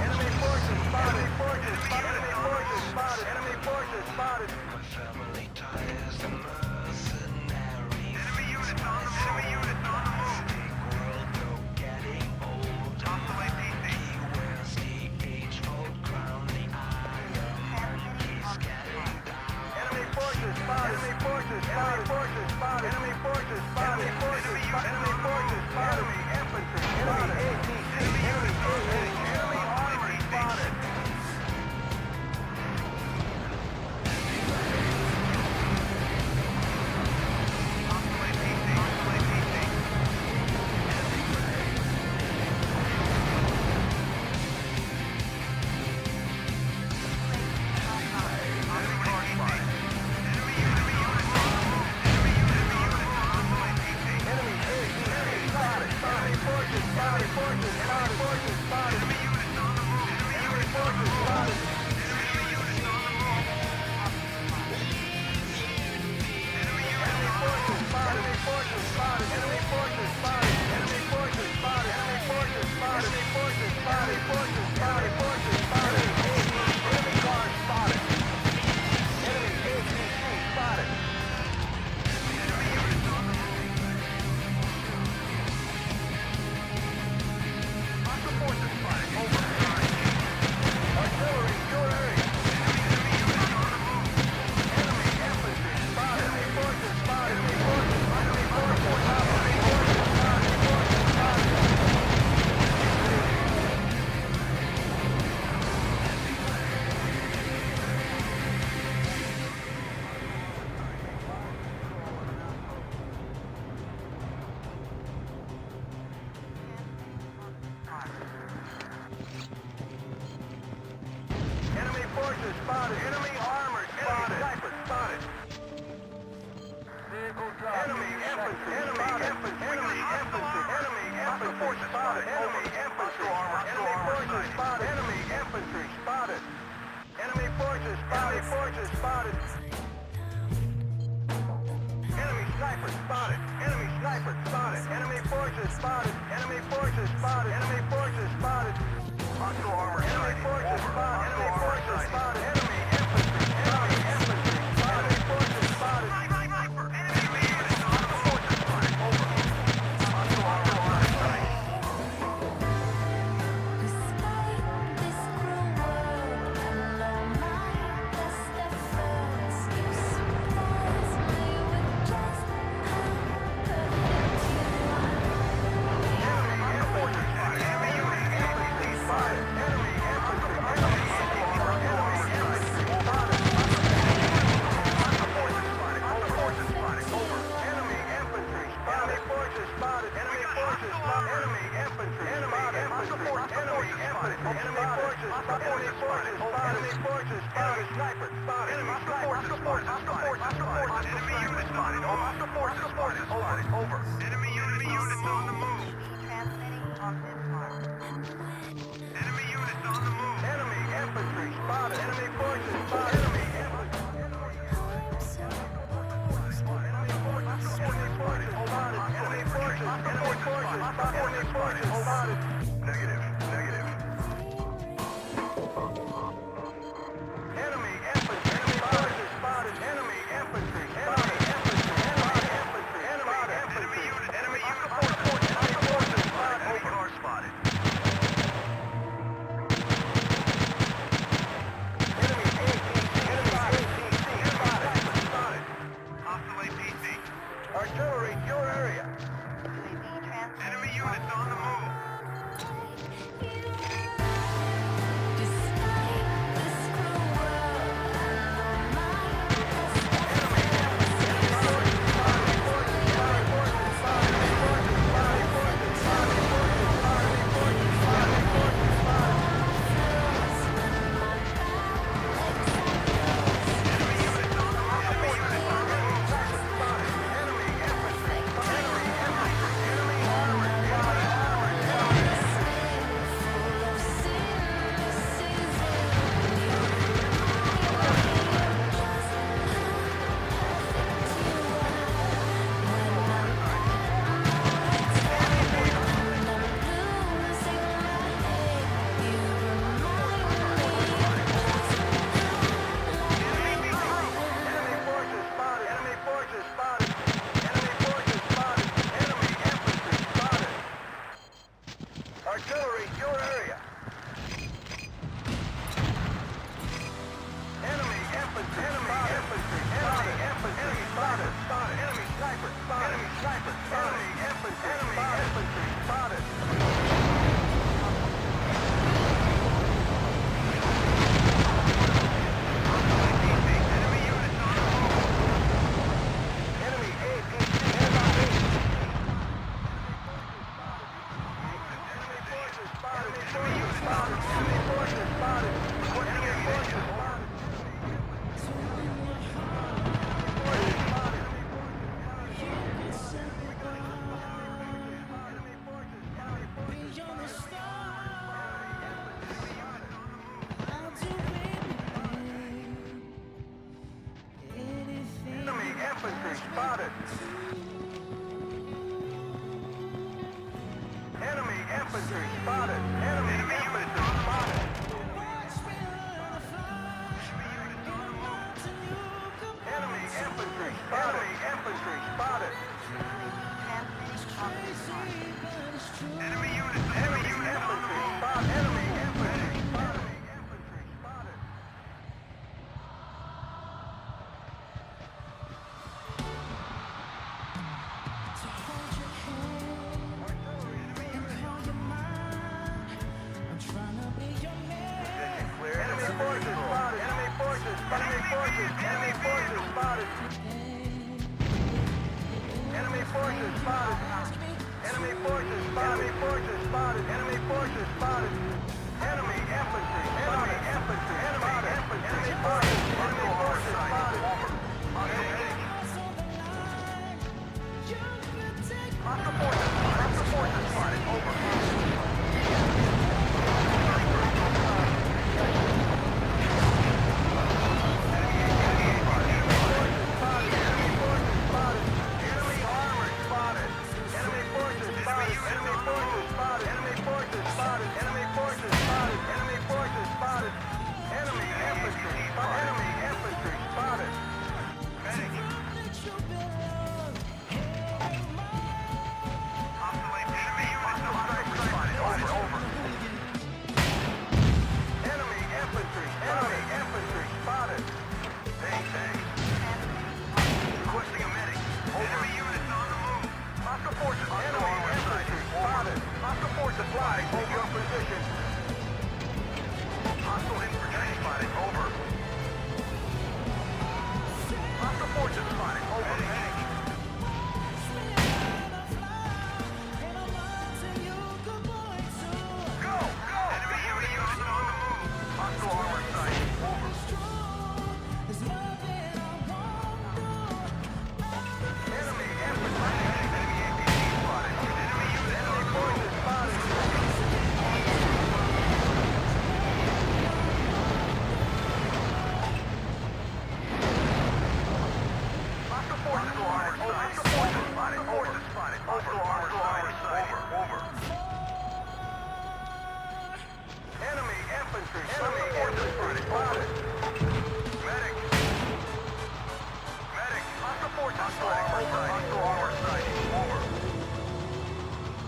Enemy forces spotted. Enemy forces spotted. Enemy forces spotted. Enemy forces spotted. Enemy units on the move. Enemy units on the move. Hostile APC. Enemy forces spotted. Enemy forces spotted. Forces spotted. Enemy forces spotted. Forces spotted. Enemy forces spotted. Enemy infantry. Enemy APC. Enemy APC. Enemy armor spotted. Hostile APC. Hostile APC. Enemy APC spotted. Enemy forces spotted. Forces spotted. Forces spotted. Enemy forces spotted. Enemy forces spotted. Enemy forces spotted. Enemy forces spotted. Enemy forces spotted. Enemy forces spotted. Enemy forces spotted. Forces spotted. Forces spotted. Enemy guard spotted. Enemy APC spotted. Artillery, your area. Enemy infantry spotted. Enemy forces spotted. Enemy forces spotted. Enemy forces spotted. Enemy forces spotted. Enemy forces spotted. Enemy forces spotted. Enemy armor spotted. Sniper spotted. Enemy infantry. Enemy infantry. Enemy infantry. Enemy infantry spotted. Enemy infantry. Enemy forces spotted. Enemy infantry spotted. Enemy forces spotted. Forces spotted. Enemy sniper spotted. Enemy sniper spotted. Enemy forces spotted. Enemy forces spotted. Enemy forces spotted. Hostile armor. Enemy forces spotted. Enemy forces spotted. Enemy infantry. Enemy infantry spotted. Enemy forces spotted. Enemy units. Hostile forces spotted. Over. Hostile armor on site. Despite this cruel world and all my best efforts, you surprise me with just how perfect you are. Enemy forces spotted. Enemy units. Infantry spotted. Enemy infantry. Enemy armor. Enemy infantry spotted. Hostile forces spotted. Hostile forces spotted. Over. Enemy infantry spotted. Enemy forces spotted. Enemy forces spotted. Enemy infantry spotted. Enemy infantry. Enemy forces spotted. Enemy forces spotted. Enemy forces spotted. Sniper spotted. Enemy forces spotted. Hostile forces spotted. Enemy units spotted. Hostile forces spotted. Over. Enemy units on the move. Transmitting on this mark. Enemy units on the move. Enemy infantry spotted. Enemy forces spotted. Enemy infantry. I'm so Enemy forces spotted. Enemy forces. Enemy forces spotted. Enemy forces spotted. Negative. Negative. Enemy infantry. Enemy forces spotted. Enemy infantry spotted. Enemy infantry. Enemy infantry. Enemy units. Enemy forces spotted. Enemy car spotted. Enemy APC. Enemy APC spotted. Spotted. Hostile APC. Artillery, your area. UAV transmitting Enemy units on the move. despite this cruel world and all my best Enemy forces spotted. Enemy forces spotted. Enemy forces spotted. Enemy forces spotted. Enemy forces spotted. Enemy infantry. Enemy infantry. Enemy infantry. Enemy forces. Enemy forces spotted. Hostile forces. Hostile forces spotted. Over. Supplies, hold your position. Hostile infantry spotted, over. Hostile forces spotted, over. Go! Go! Enemy units on the move. Hostile armor sight, over. Enemy infantry. Enemy APC spotted. Enemy units on the move. Spotted. Enemy infantry. Enemy infantry spotted. Medic. Medic. Hostile forces spotted. Hostile armor sighting. Over.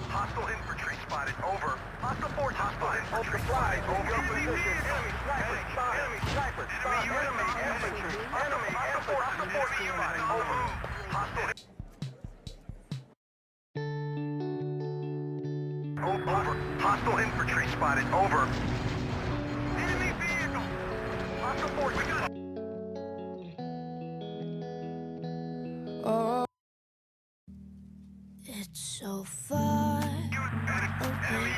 Hostile infantry spotted. Over. Hostile forces spotted. Supplies. Hold your position. Enemy sniper spotted. Enemy sniper spotted. Enemy infantry. Enemy infantry. Hostile forces spotted. Over. Hostile. Over. Hostile infantry spotted. Over. Enemy vehicle. Hostile forces. Oh, it's so far away.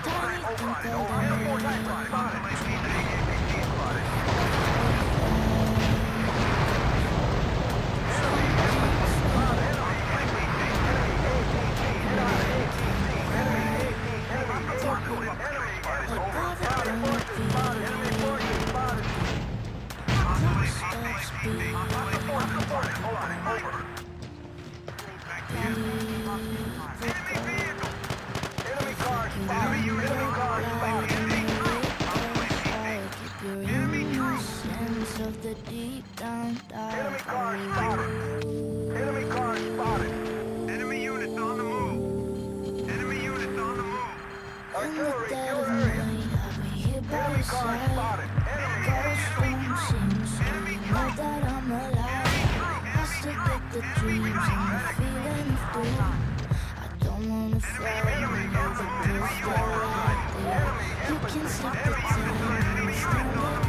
Starting to think of the deep down Enemy car spotted. Enemy car spotted. Enemy units on the move. Enemy units on the move. Artillery, your area. Enemy car spotted. Enemy Know that I'm alive. I still get the dreams and the feeling of doom. I don't wanna fall over the cliff right there. You can stop the time and stand up.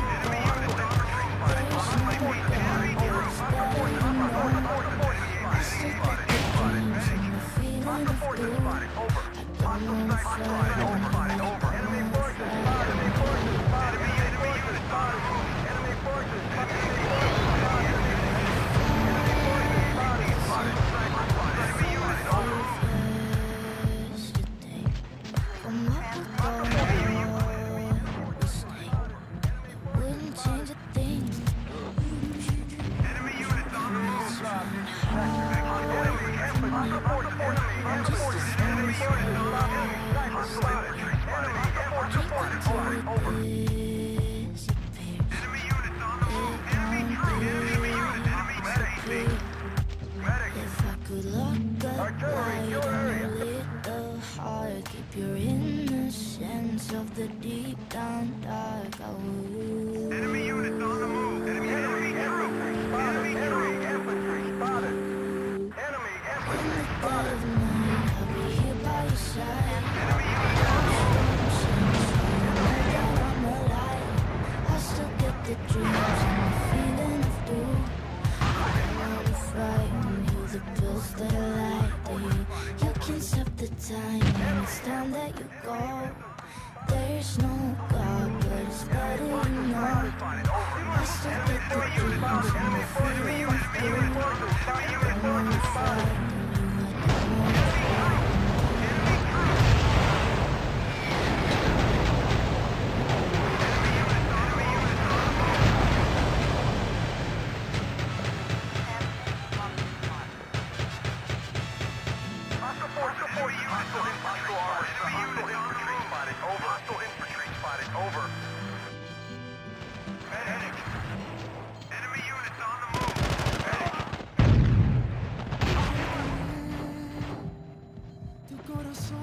Of the deep down dark, I would. Enemy units on the move. Enemy infantry spotted. Enemy infantry spotted. Enemy infantry spotted. I'll be here by your side. Enemy I'm alive. I still get the dreams and the feelings. the time, and it's time that you go. There's no God, but it's better you know. I still get the feeling when the feeling is good. I wanna fight, and I don't wanna fight. Tu corazón.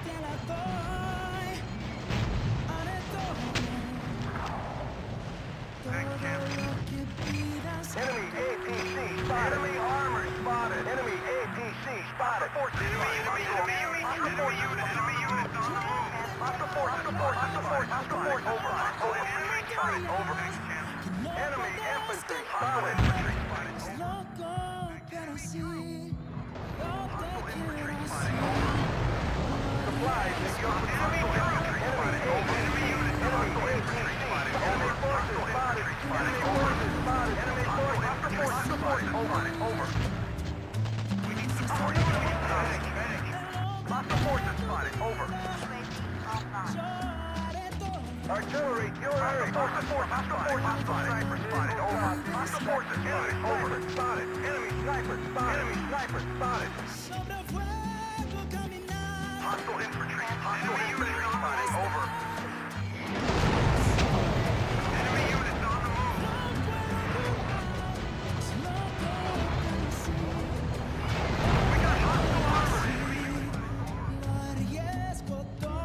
Te la doy. Haré todo. Todo lo que pidas. Enemy APC spotted. Enemy armor spotted. Enemy APC spotted. Enemy infantry spotted. Loco, pero sí. Yo te quiero así. Supplies in your position. Enemy APC. Enemy APC. Enemy forces spotted. Enemy forces spotted. Enemy forces spotted. Over. We need support. Lots of forces spotted. Over. Artillery, artillery, forces spotted. Over. Lots of forces spotted. Enemy sniper spotted. Enemy sniper spotted. Sobre fuego caminar. Hostile infantry. Hostile infantry spotted. Over. Enemy units on the move. We got hostile armor. Lo arriesgo todo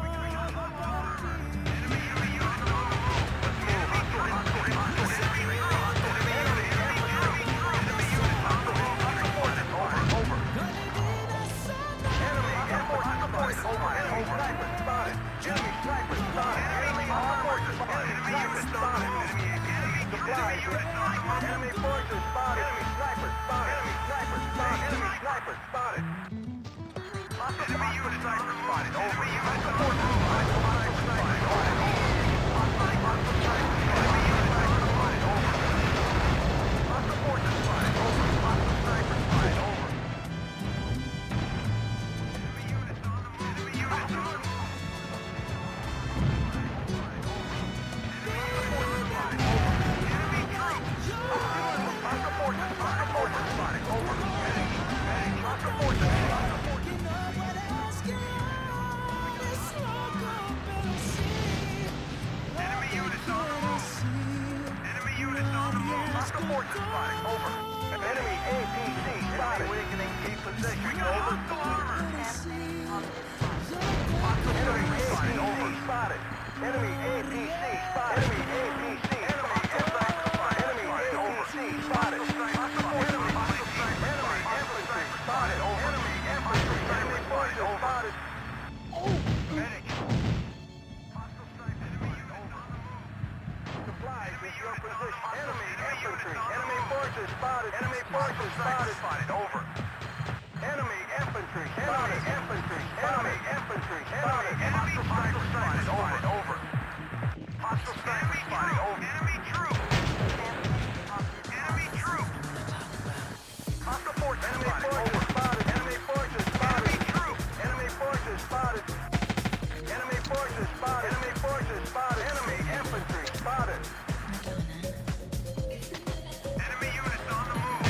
por ti. Enemy APC spotted. Awakening key position. Over. Enemy APC spotted. Enemy APC spotted. Enemy APC. Enemy APC spotted. Enemy infantry spotted. Enemy infantry. Enemy forces spotted. Medic. Supplies is your position. Enemy infantry. Enemy forces spotted. Enemy forces spotted. Over. Enemy infantry. Enemy infantry. Enemy infantry. Enemy hostile sniper spotted. Over. Hostile sniper spotted. Over. Enemy troops. Enemy troops. Hostile forces. Enemy forces spotted. Enemy forces spotted. Enemy troops. Enemy forces spotted. Enemy forces spotted. Enemy forces spotted. Enemy infantry spotted. Enemy units on the move.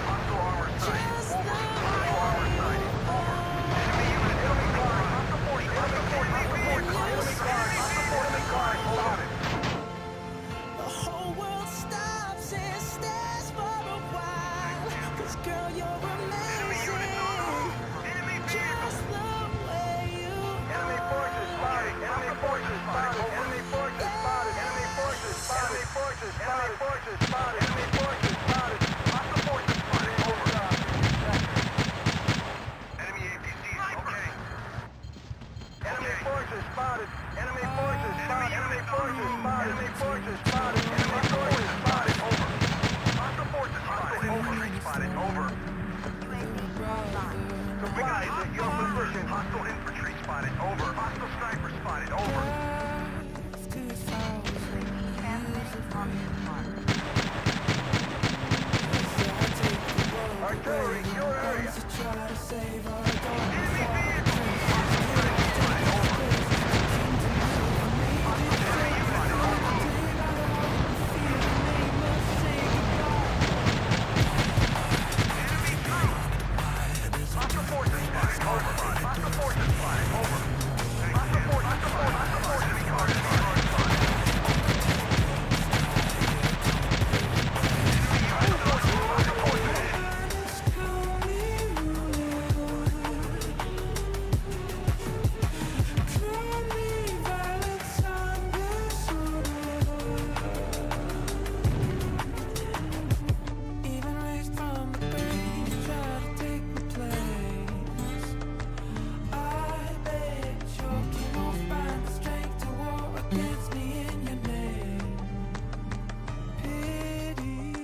Hostile armor sighted. Over. Hostile armor sighted. Over. Enemy unit. Enemy car. Hostile force. Enemy force. Hostile force. Enemy car. Hostile force. Enemy car. Spotted. The whole world stops and stares for a while. 'Cause girl, you're amazing. Just the way you Enemy forces spotted. Enemy forces spotted. Enemy forces spotted. Enemy forces spotted. Enemy forces spotted. Enemy forces spotted. Enemy forces spotted. Hostile forces spotted. Over. Enemy APCs, okay. Enemy forces spotted. Enemy forces spotted. Enemy forces spotted. Enemy forces spotted. Enemy forces spotted. Over. Hostile forces spotted. Over. Spotted. Over. Supplies at your position. Hostile infantry spotted, over. Hostile sniper spotted, over. Transmitting on this mark. Artillery, your area. to try to save our Enemy vehicle! Hostile sniper spotted, over. Hostile enemy unit, over. Enemy tank! Hostile forces spotted. Over. Hostile forces spotted. Over. Hostile forces spotted. Hostile forces Enemy car spotted. spotted. Even raised from the grave, you try to take my place. I beg, choking, won't find the strength to war against me in your name. Pity.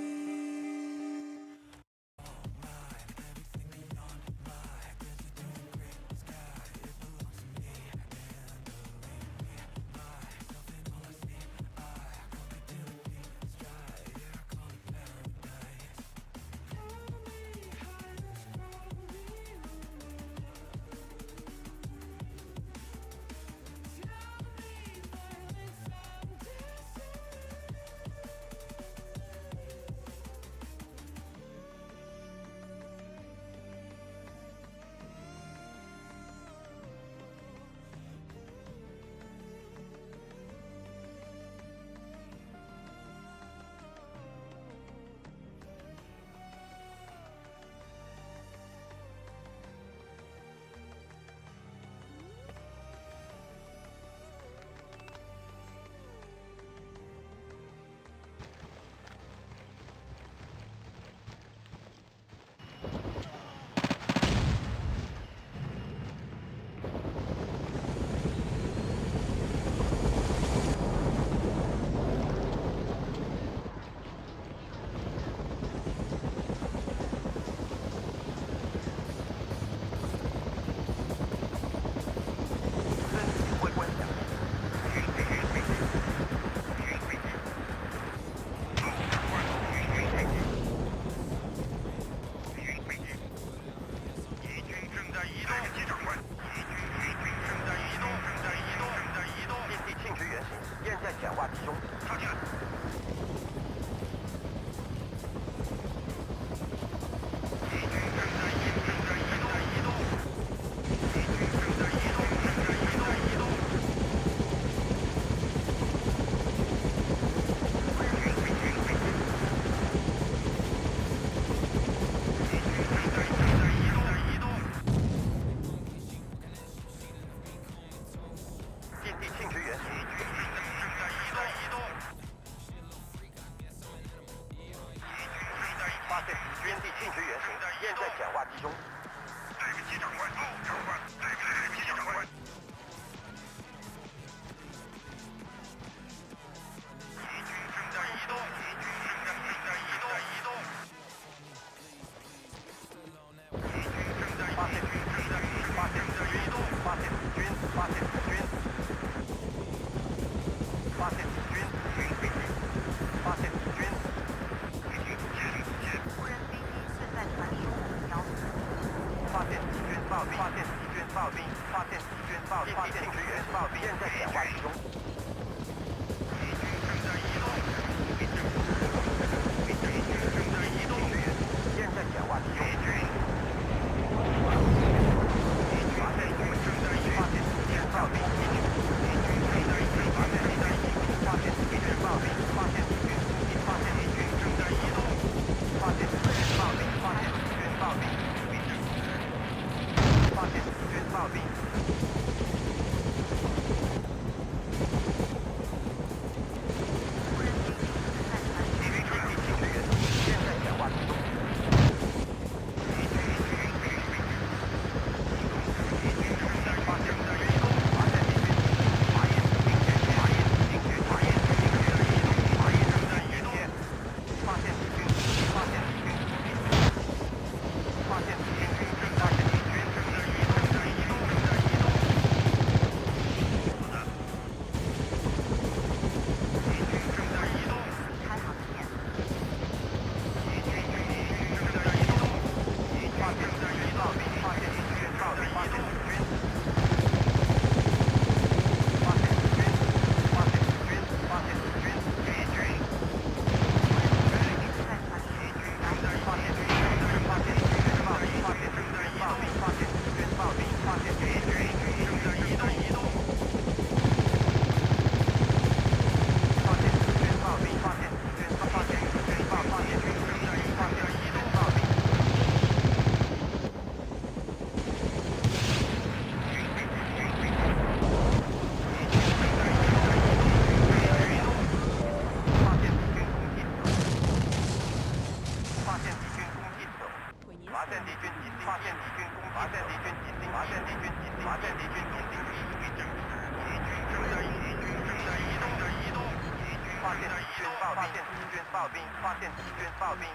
炮兵，发现敌军炮兵，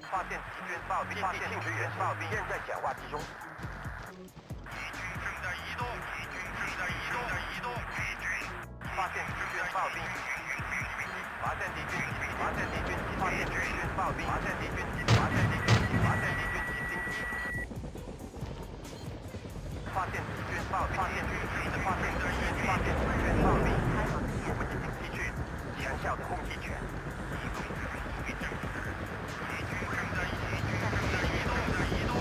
发现敌军炮兵，发现敌军炮兵，现在讲话集中。敌军正在移动，敌军正在移动，移动，敌军发现敌军炮兵，发现敌军，发现敌军，发现敌军炮兵，发现敌军，发现敌军，发现敌军直升机，发现敌军炮兵，发现敌军，发现敌军，发现敌军炮兵，我们已经吸取强效的攻击权。移动这是一位正式，敌军正在移动，在移动。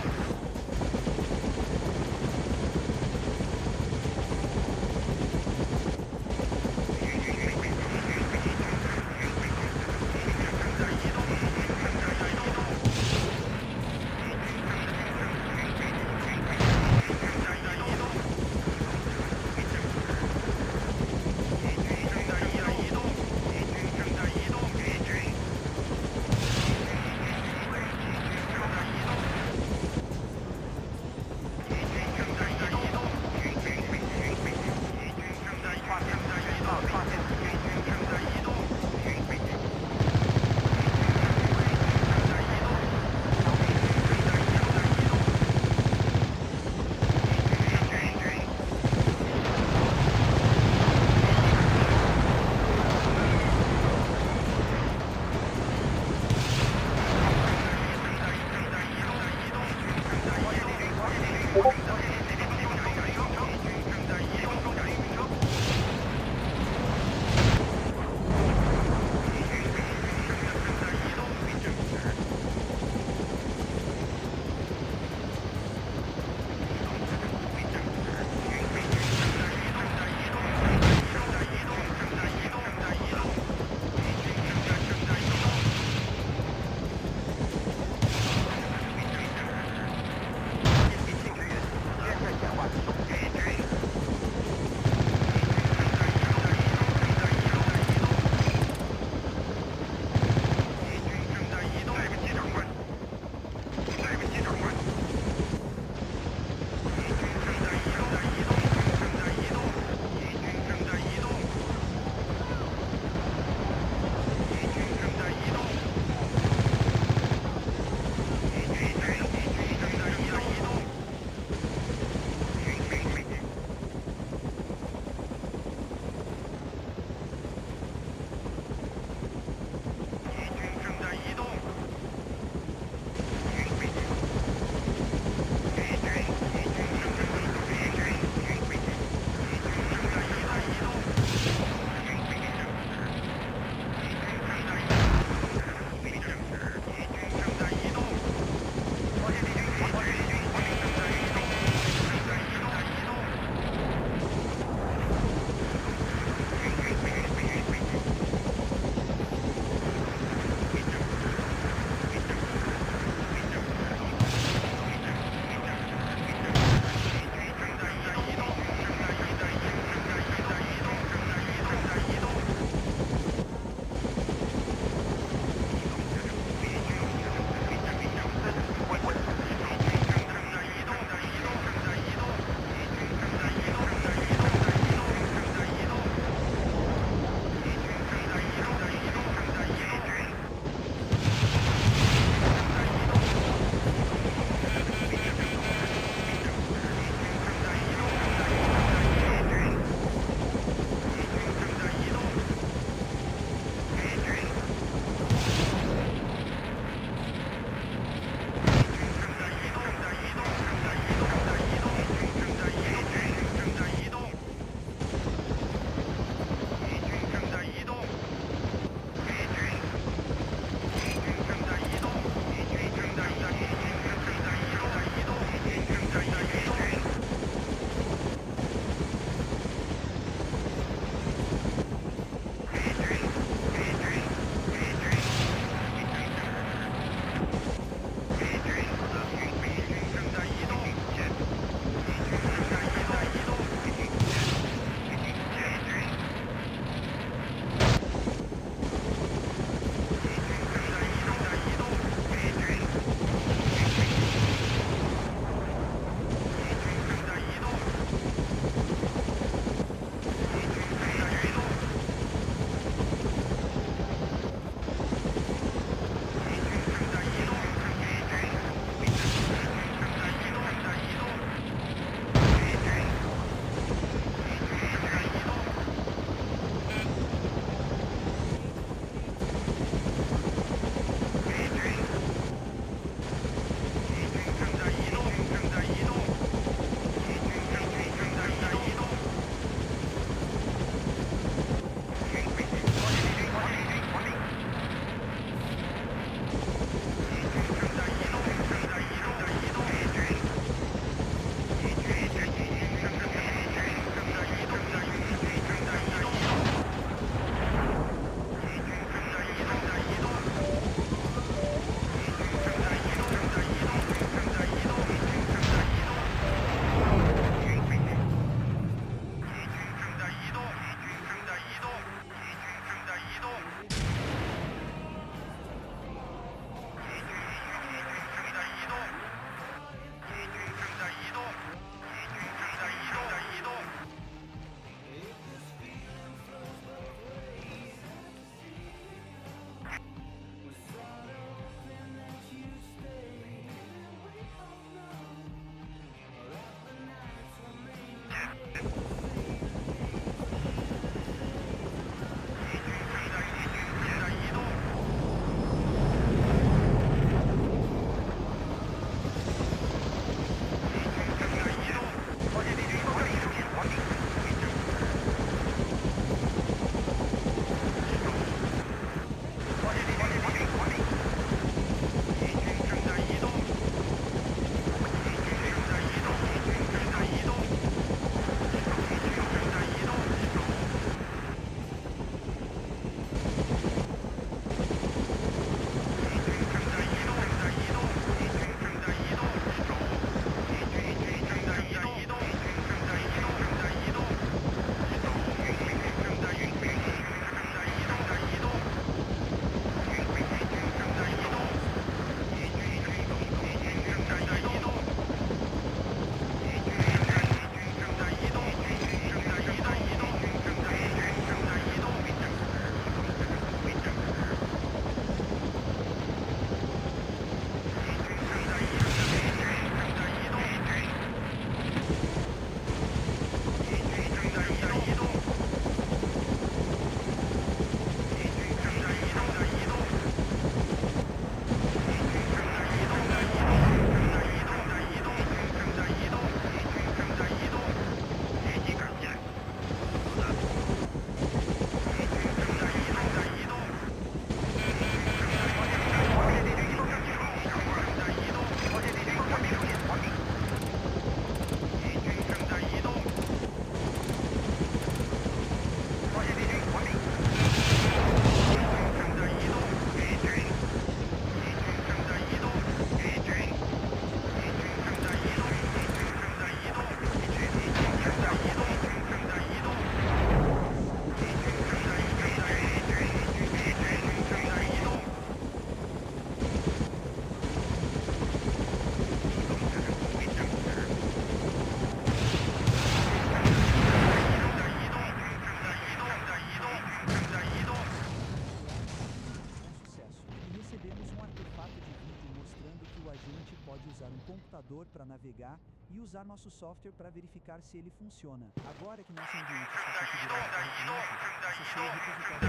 artefato de vídeo mostrando que o agente pode usar um computador para navegar e usar nosso software para verificar se ele funciona. Agora que nosso ambiente está configurado corretamente, acessei o repositório.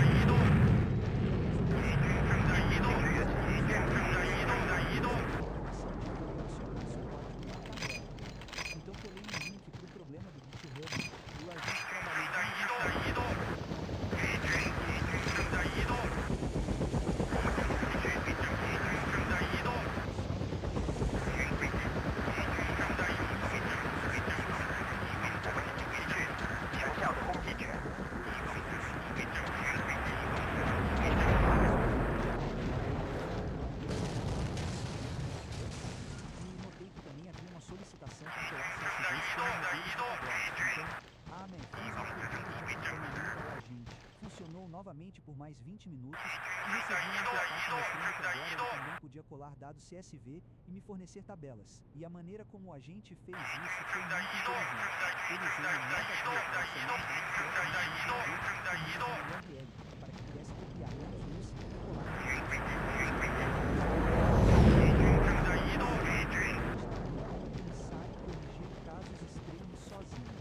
Então colei um link para o problema do GitHub. O agente trabalhou e notei que também havia uma solicitação para colar CSVs com modelos de tabela. Então, amém. Fiz uma pergunta de acompanhamento ao agente. Funcionou novamente por mais 20 minutos e recebi um artefato mostrando que agora ele também podia colar dados CSV e me fornecer tabelas. E a maneira como o agente fez isso foi muito inteligente. Ele usou uma nova via para adicionar dados URL para que pudesse copiar dados luz e colar. Pensar e corrigir casos extremos sozinho.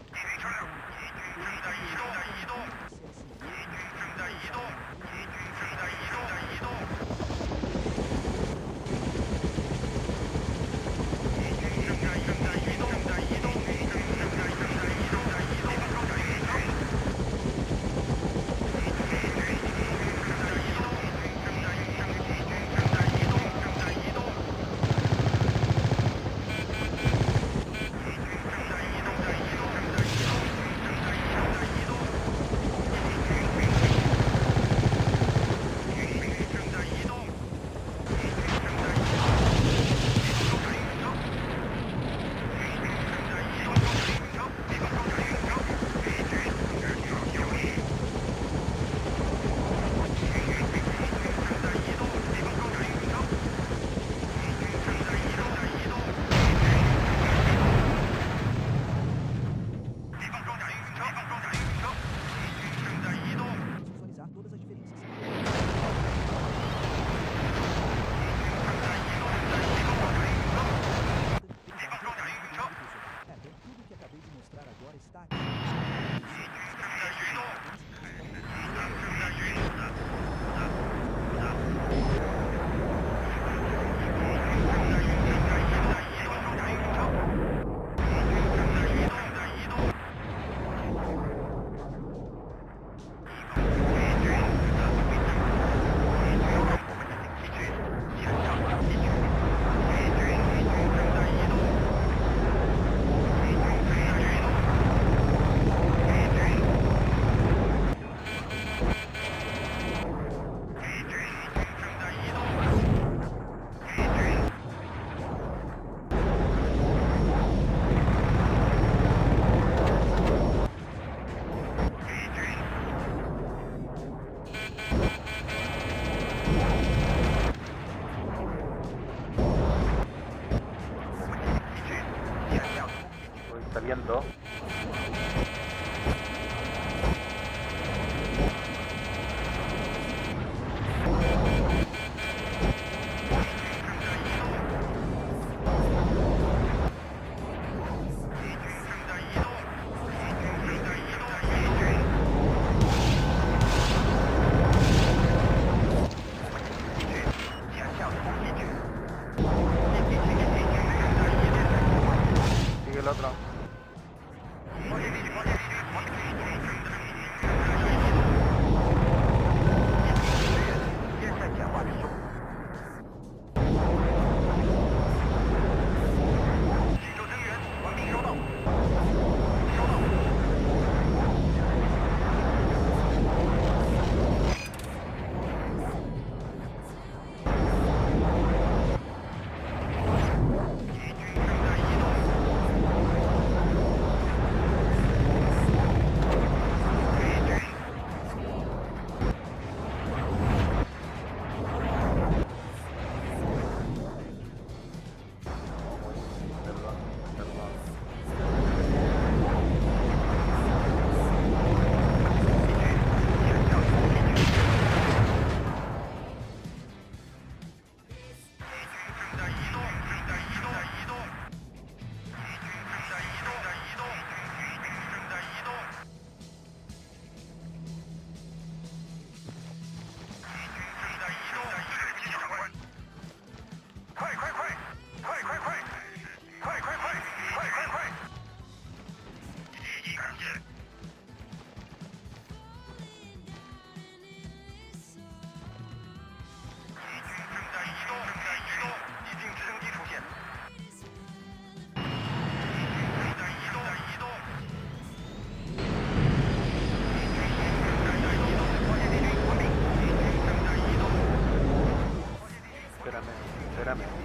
sinceramente.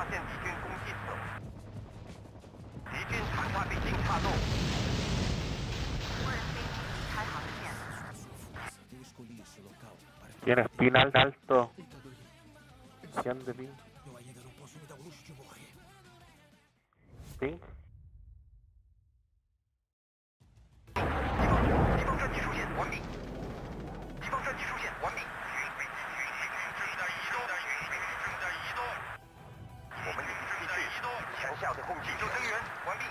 发现敌军攻击侧，敌军传发兵进岔路。无人飞机离开航线。 Eu escolhi esse local para Tienes pin alto. Opción de pin. eu ainda não posso me dar o luxo de morrer. Pin. 敌方战机出现，完毕。敌方战机出现，完毕。我们已经击去，向下的攻击就增援，完毕。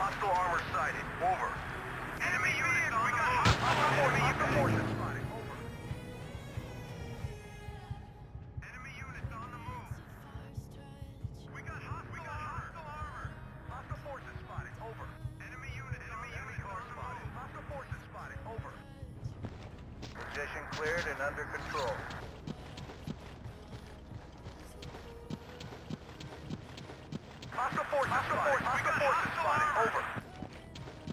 Hostile armor sighted. Over. Enemy units on the move. Hostile forces spotted. Over. Enemy units on the move. We got hostile armor. Hostile forces spotted. Over. Enemy unit car spotted. Hostile forces spotted. Over. Position cleared and under control. Hostile forces spotted. Over.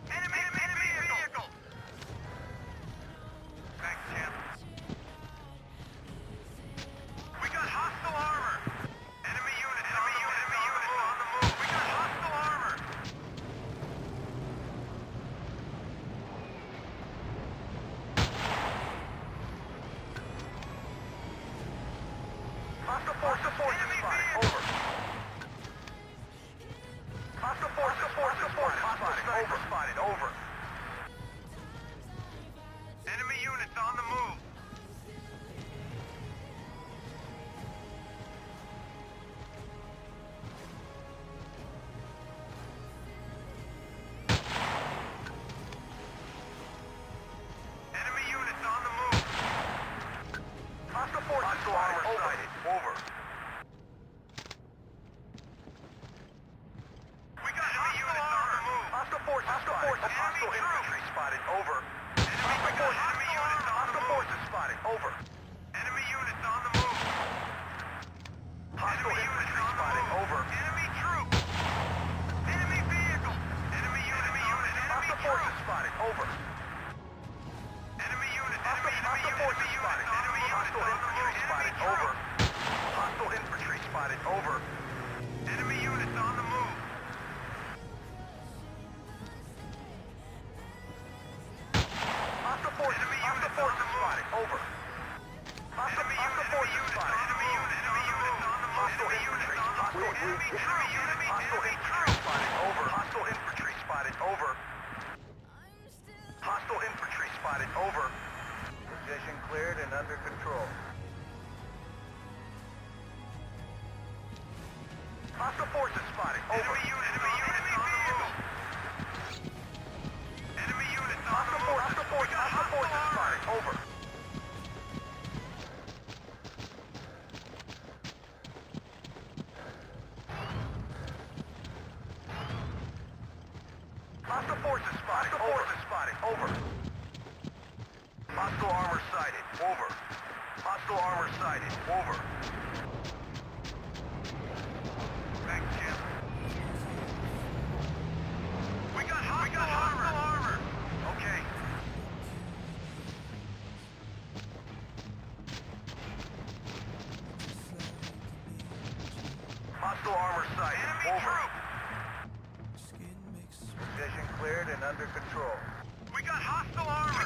Enemy vehicle. Thanks, Jim. We got hostile armor. Enemy units on the move. We got hostile armor. Hostile forces spotted. Over. Hostile forces spotted. Over. Enemy units on the move. Enemy units on the move. Hostile forces spotted. Over. We got enemy units on the move. Hostile infantry spotted. Over. Hostile forces spotted. Over. Enemy units on the move. Hostile infantry spotted. Over. Enemy troops. Enemy vehicle. Enemy unit. Hostile forces spotted. Over. Enemy unit. Hostile forces spotted. Hostile infantry spotted. Over. Hostile infantry spotted. Over. Enemy units on the move. Hostile forces spotted. Over. Hostile forces spotted. Enemy units on the move. Hostile infantry. Hostile infantry spotted. Over. Hostile infantry spotted. Over. Hostile infantry spotted. Over. Position cleared and under control. Hostile forces spotted. Over. Enemy units on the move. Enemy units on the move. Hostile forces spotted. Over. Hostile forces spotted. Over. Hostile armor sighted. Over. Hostile armor sighted. Over. Thanks, Jim. We got hostile armor. Okay. Hostile armor sighted. Enemy troop. Position cleared and under control. We got hostile armor.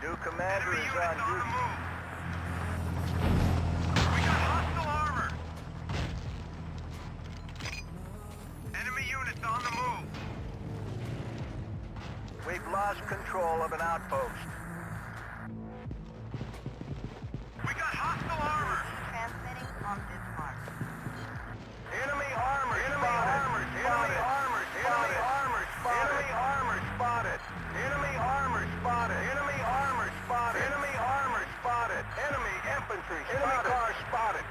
New commander is on duty. We got hostile armor. Enemy units on the move. We've lost control of an outpost. We got hostile armor. Transmitting on this mark. Enemy armor spotted. Enemy armor spotted. Enemy armor spotted. Enemy armor spotted. Enemy armor spotted. Enemy infantry spotted. Enemy car spotted.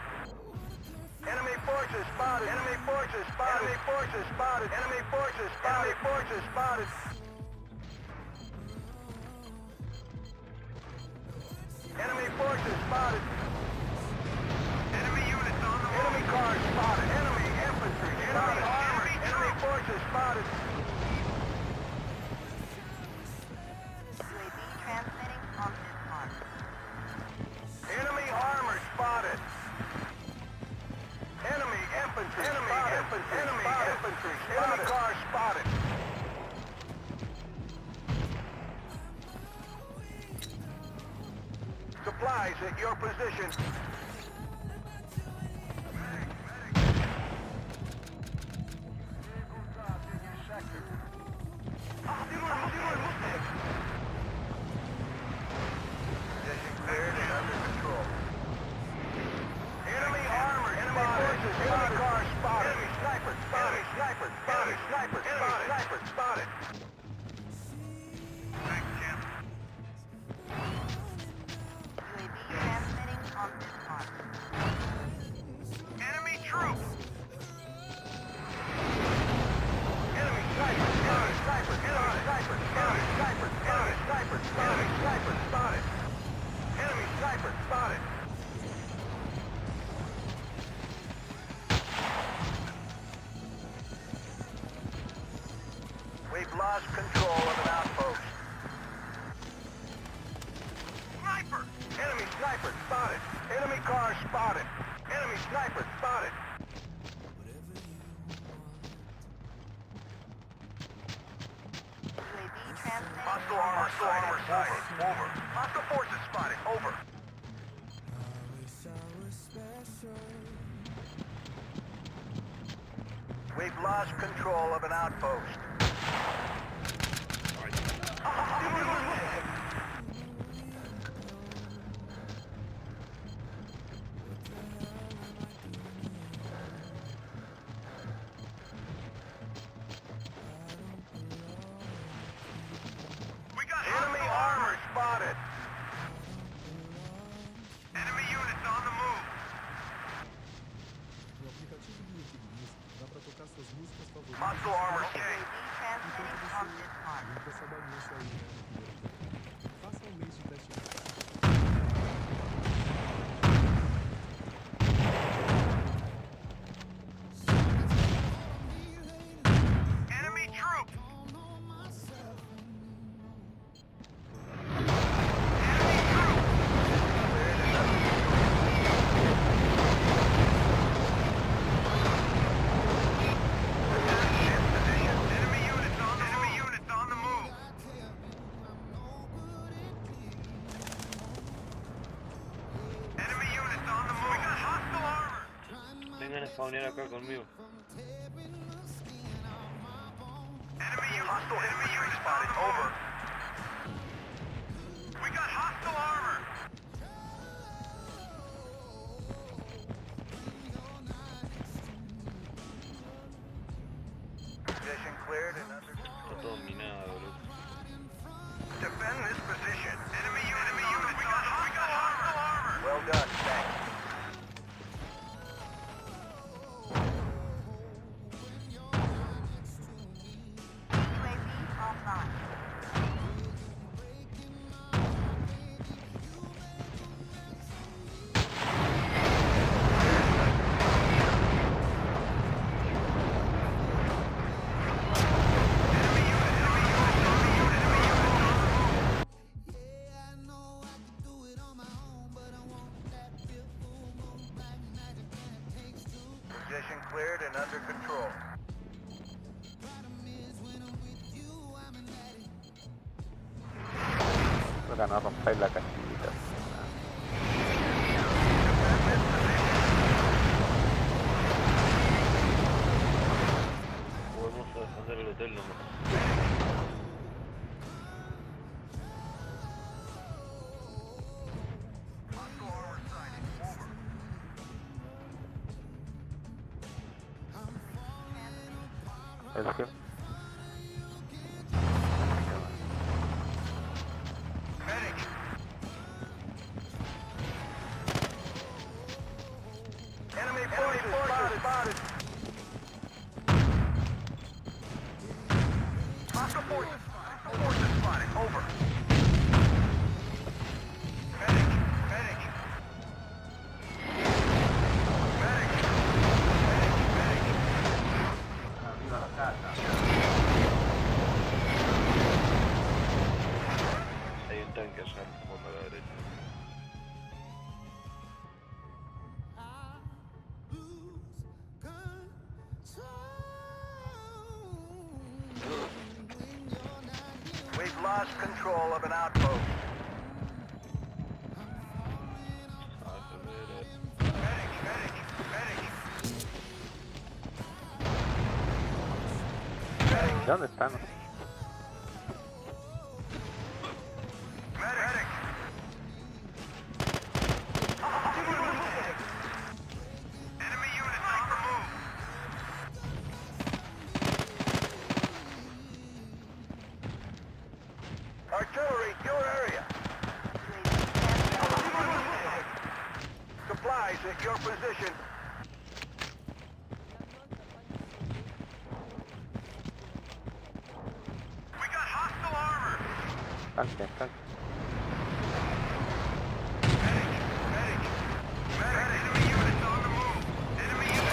Enemy forces spotted. Enemy forces spotted. Enemy forces spotted. Enemy forces spotted. Enemy forces spotted. Enemy forces spotted. Enemy units on the move. Enemy car spotted. Enemy infantry. Enemy armor. Enemy forces spotted. UAV transmitting on this mark. Enemy armor spotted. Enemy infantry. Enemy infantry. Enemy infantry. Enemy car spotted. Supplies at your position. Hostile armor sighted. Over. Hostile forces spotted. Over. We've lost control of an outpost. We got Enemy armor spotted. enemy units on the move. No aplicativo do YouTube Music dá pra tocar suas músicas favoritas. Hostile armor Okay. seen. Transmitting from this mark. Limpa essa bagunça aí, né, no primeiro tempo. Faça um mês de teste grátis. Enemy troop. Enemy units on the move. Enemy units on the move. We got hostile armor. Vengan a spawnear acá conmigo. Hostile infantry spotted. Over. We got hostile armor. Position cleared and under control. Está todo minado, boludo. Defend this position. Enemy units we got hostile armor. Well done. Thanks. UAV offline. Position cleared and under control. Para no romper la cajita. Podemos defender el hotel nomás. ¿El qué? Medic. Enemy forces spotted. Hostile forces spotted. Over. Medic. Medic. Medic. Medic. Arriba la casa. Hay un tanque allá por la derecha. We've lost control of an outpost. Medic. Medic. Medic. ¿De dónde están? Medic. Enemy units on the move. Artillery, your area. Supplies at your position. We got hostile armor. Tanque, tanque. Medic. Enemy units on the move. Enemy units.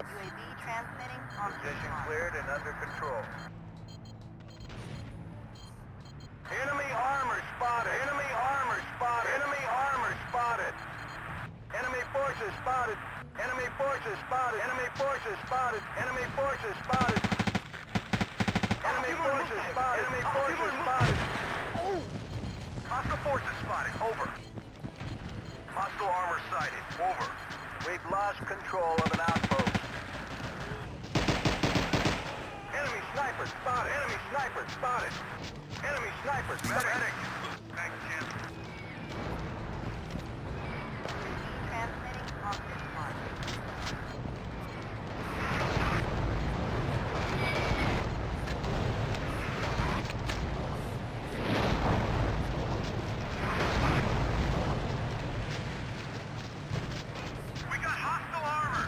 UAV transmitting Position cleared and under control. Enemy armor spotted. Enemy armor spotted. Enemy armor spotted. Enemy forces spotted. Enemy forces spotted. Enemy forces spotted. Enemy forces spotted. Enemy forces spotted. Enemy forces spotted. Hostile forces spotted. Over. Hostile armor sighted. Over. We've lost control of an outpost. Enemy sniper spotted. Enemy sniper spotted. Enemy sniper spotted. Medic. Thanks, Jim. Transmitting on this line. We got hostile armor.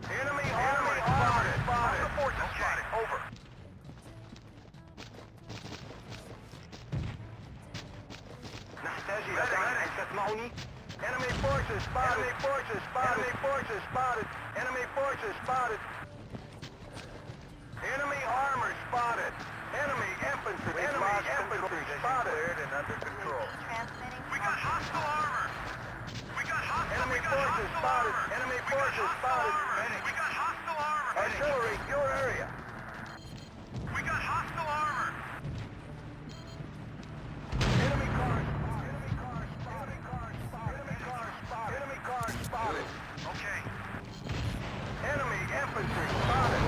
Enemy armor spotted. Hostile forces spotted. Over. Enemy forces spotted. Enemy forces spotted. Enemy forces spotted. Enemy forces spotted. Enemy armor spotted. Enemy infantry. Enemy infantry spotted. Cleared and under control. Transmitting We got hostile armor. We got hostile. Enemy we got forces hostile spotted. armor. Enemy We got forces hostile spotted. armor. We got hostile armor. Artillery, your area. We got hostile armor. Enemy cars spotted. Enemy cars spotted. Enemy cars spotted. Enemy cars spotted. Enemy cars spotted. Okay. Enemy infantry spotted.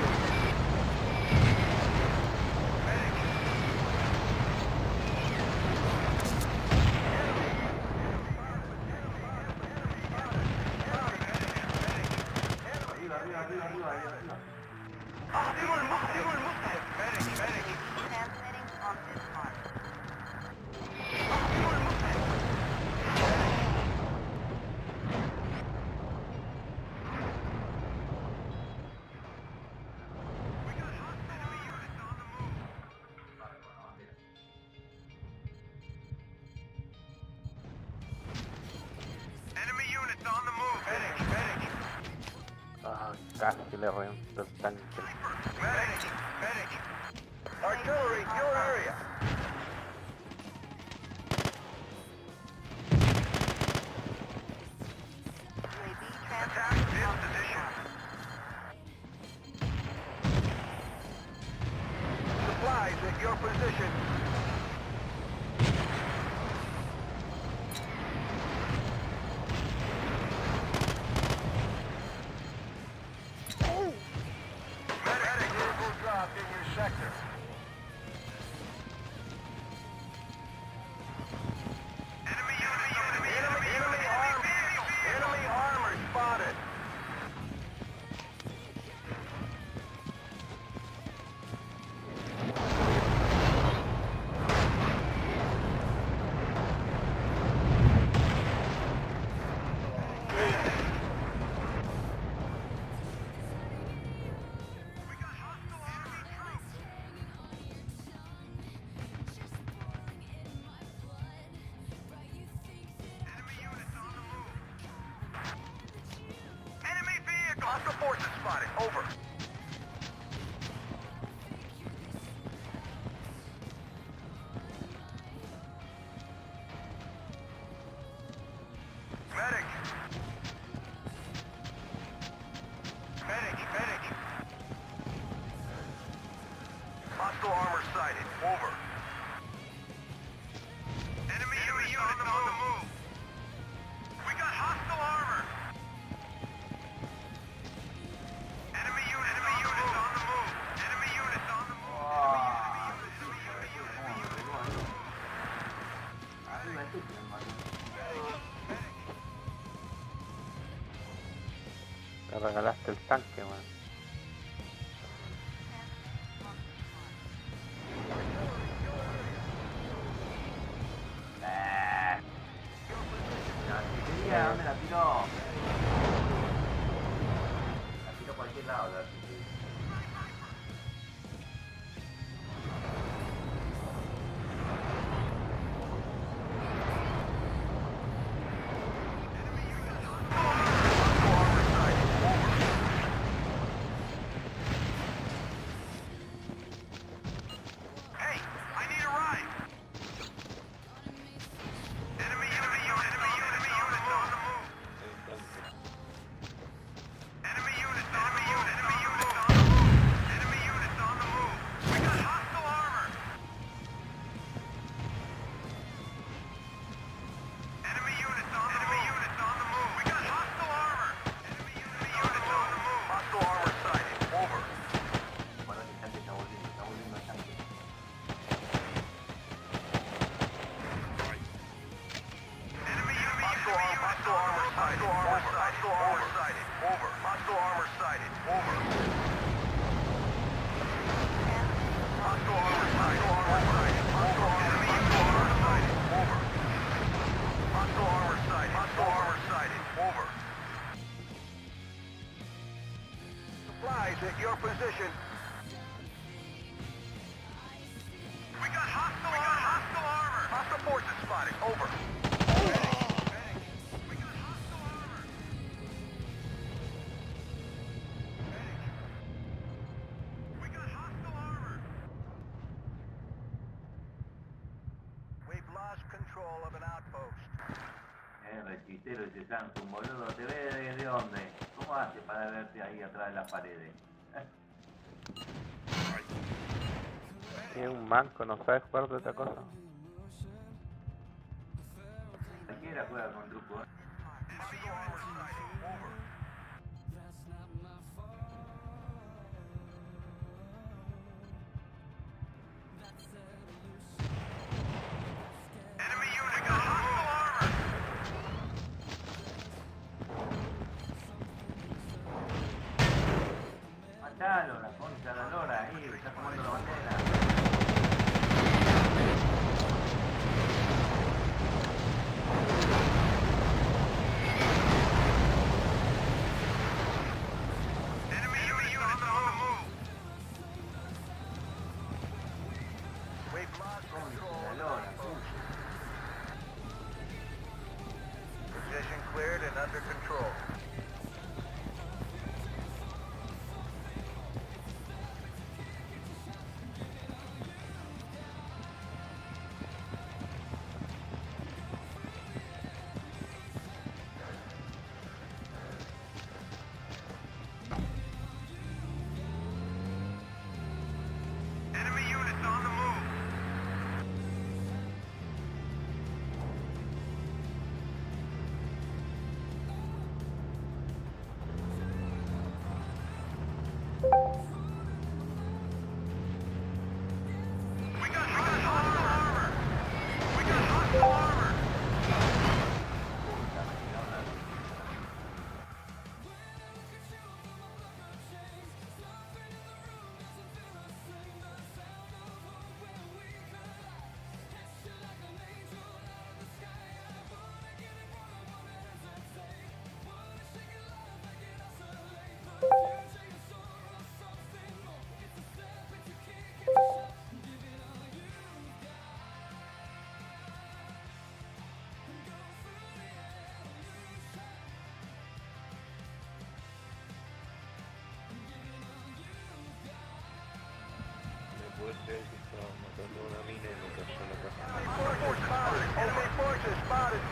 Medic. transmitting on this line. Enemy units on the move. Medic. Ah, casi le reviento el tanque. Medic. Artillery, your area. UAV Attack transmitting this on this position. line. Supplies at your position. Medic. Vehicle dropped in your sector. Enemy armor. Enemy armor spotted. Enemy vehicle. Hostile forces spotted. Over. Medic. Hostile armor sighted. Over. Enemy units on the move. We got hostile armor. Enemy units on the move. Enemy units on the move. Me regalaste el tanque, man. ¿Dónde la tiro? La tiro a cualquier lado, la tiro. Hostile armor sighted. Over. Rechistero ese Samsung, boludo. ¿Te ve de dónde? ¿Cómo hace para verte ahí atrás de las paredes? Es un manco, no sabe jugar de otra cosa. Cualquiera juega con truco, ¿eh? Enemy unit got hostile armor. Matalo, la concha de la lora ahí, está tomando la bandera. Enemy unit on the move. We've lost control La of lora, the pucha. position cleared and under control. Enemy units on the move. We got hostile armor. We got hostile armor. Puede ser que estaba matando a una mina y me cayó en la casa. Forces spotted! Enemy forces spotted!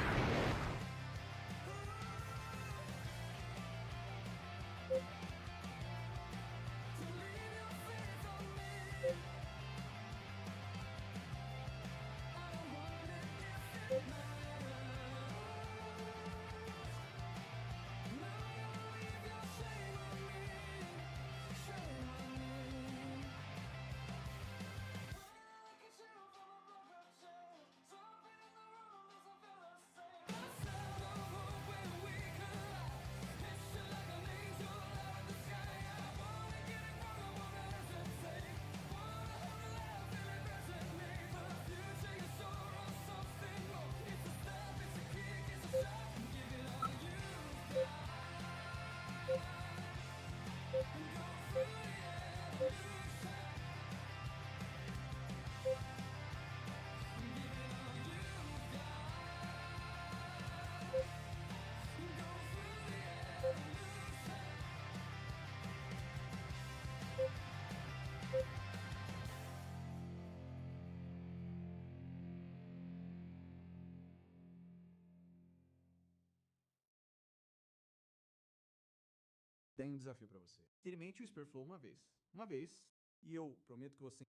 Tem um desafio pra você. Experimente o Superflow uma vez. Uma vez. E eu prometo que você...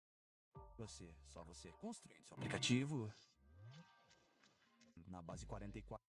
Só você construindo seu aplicativo na base 44.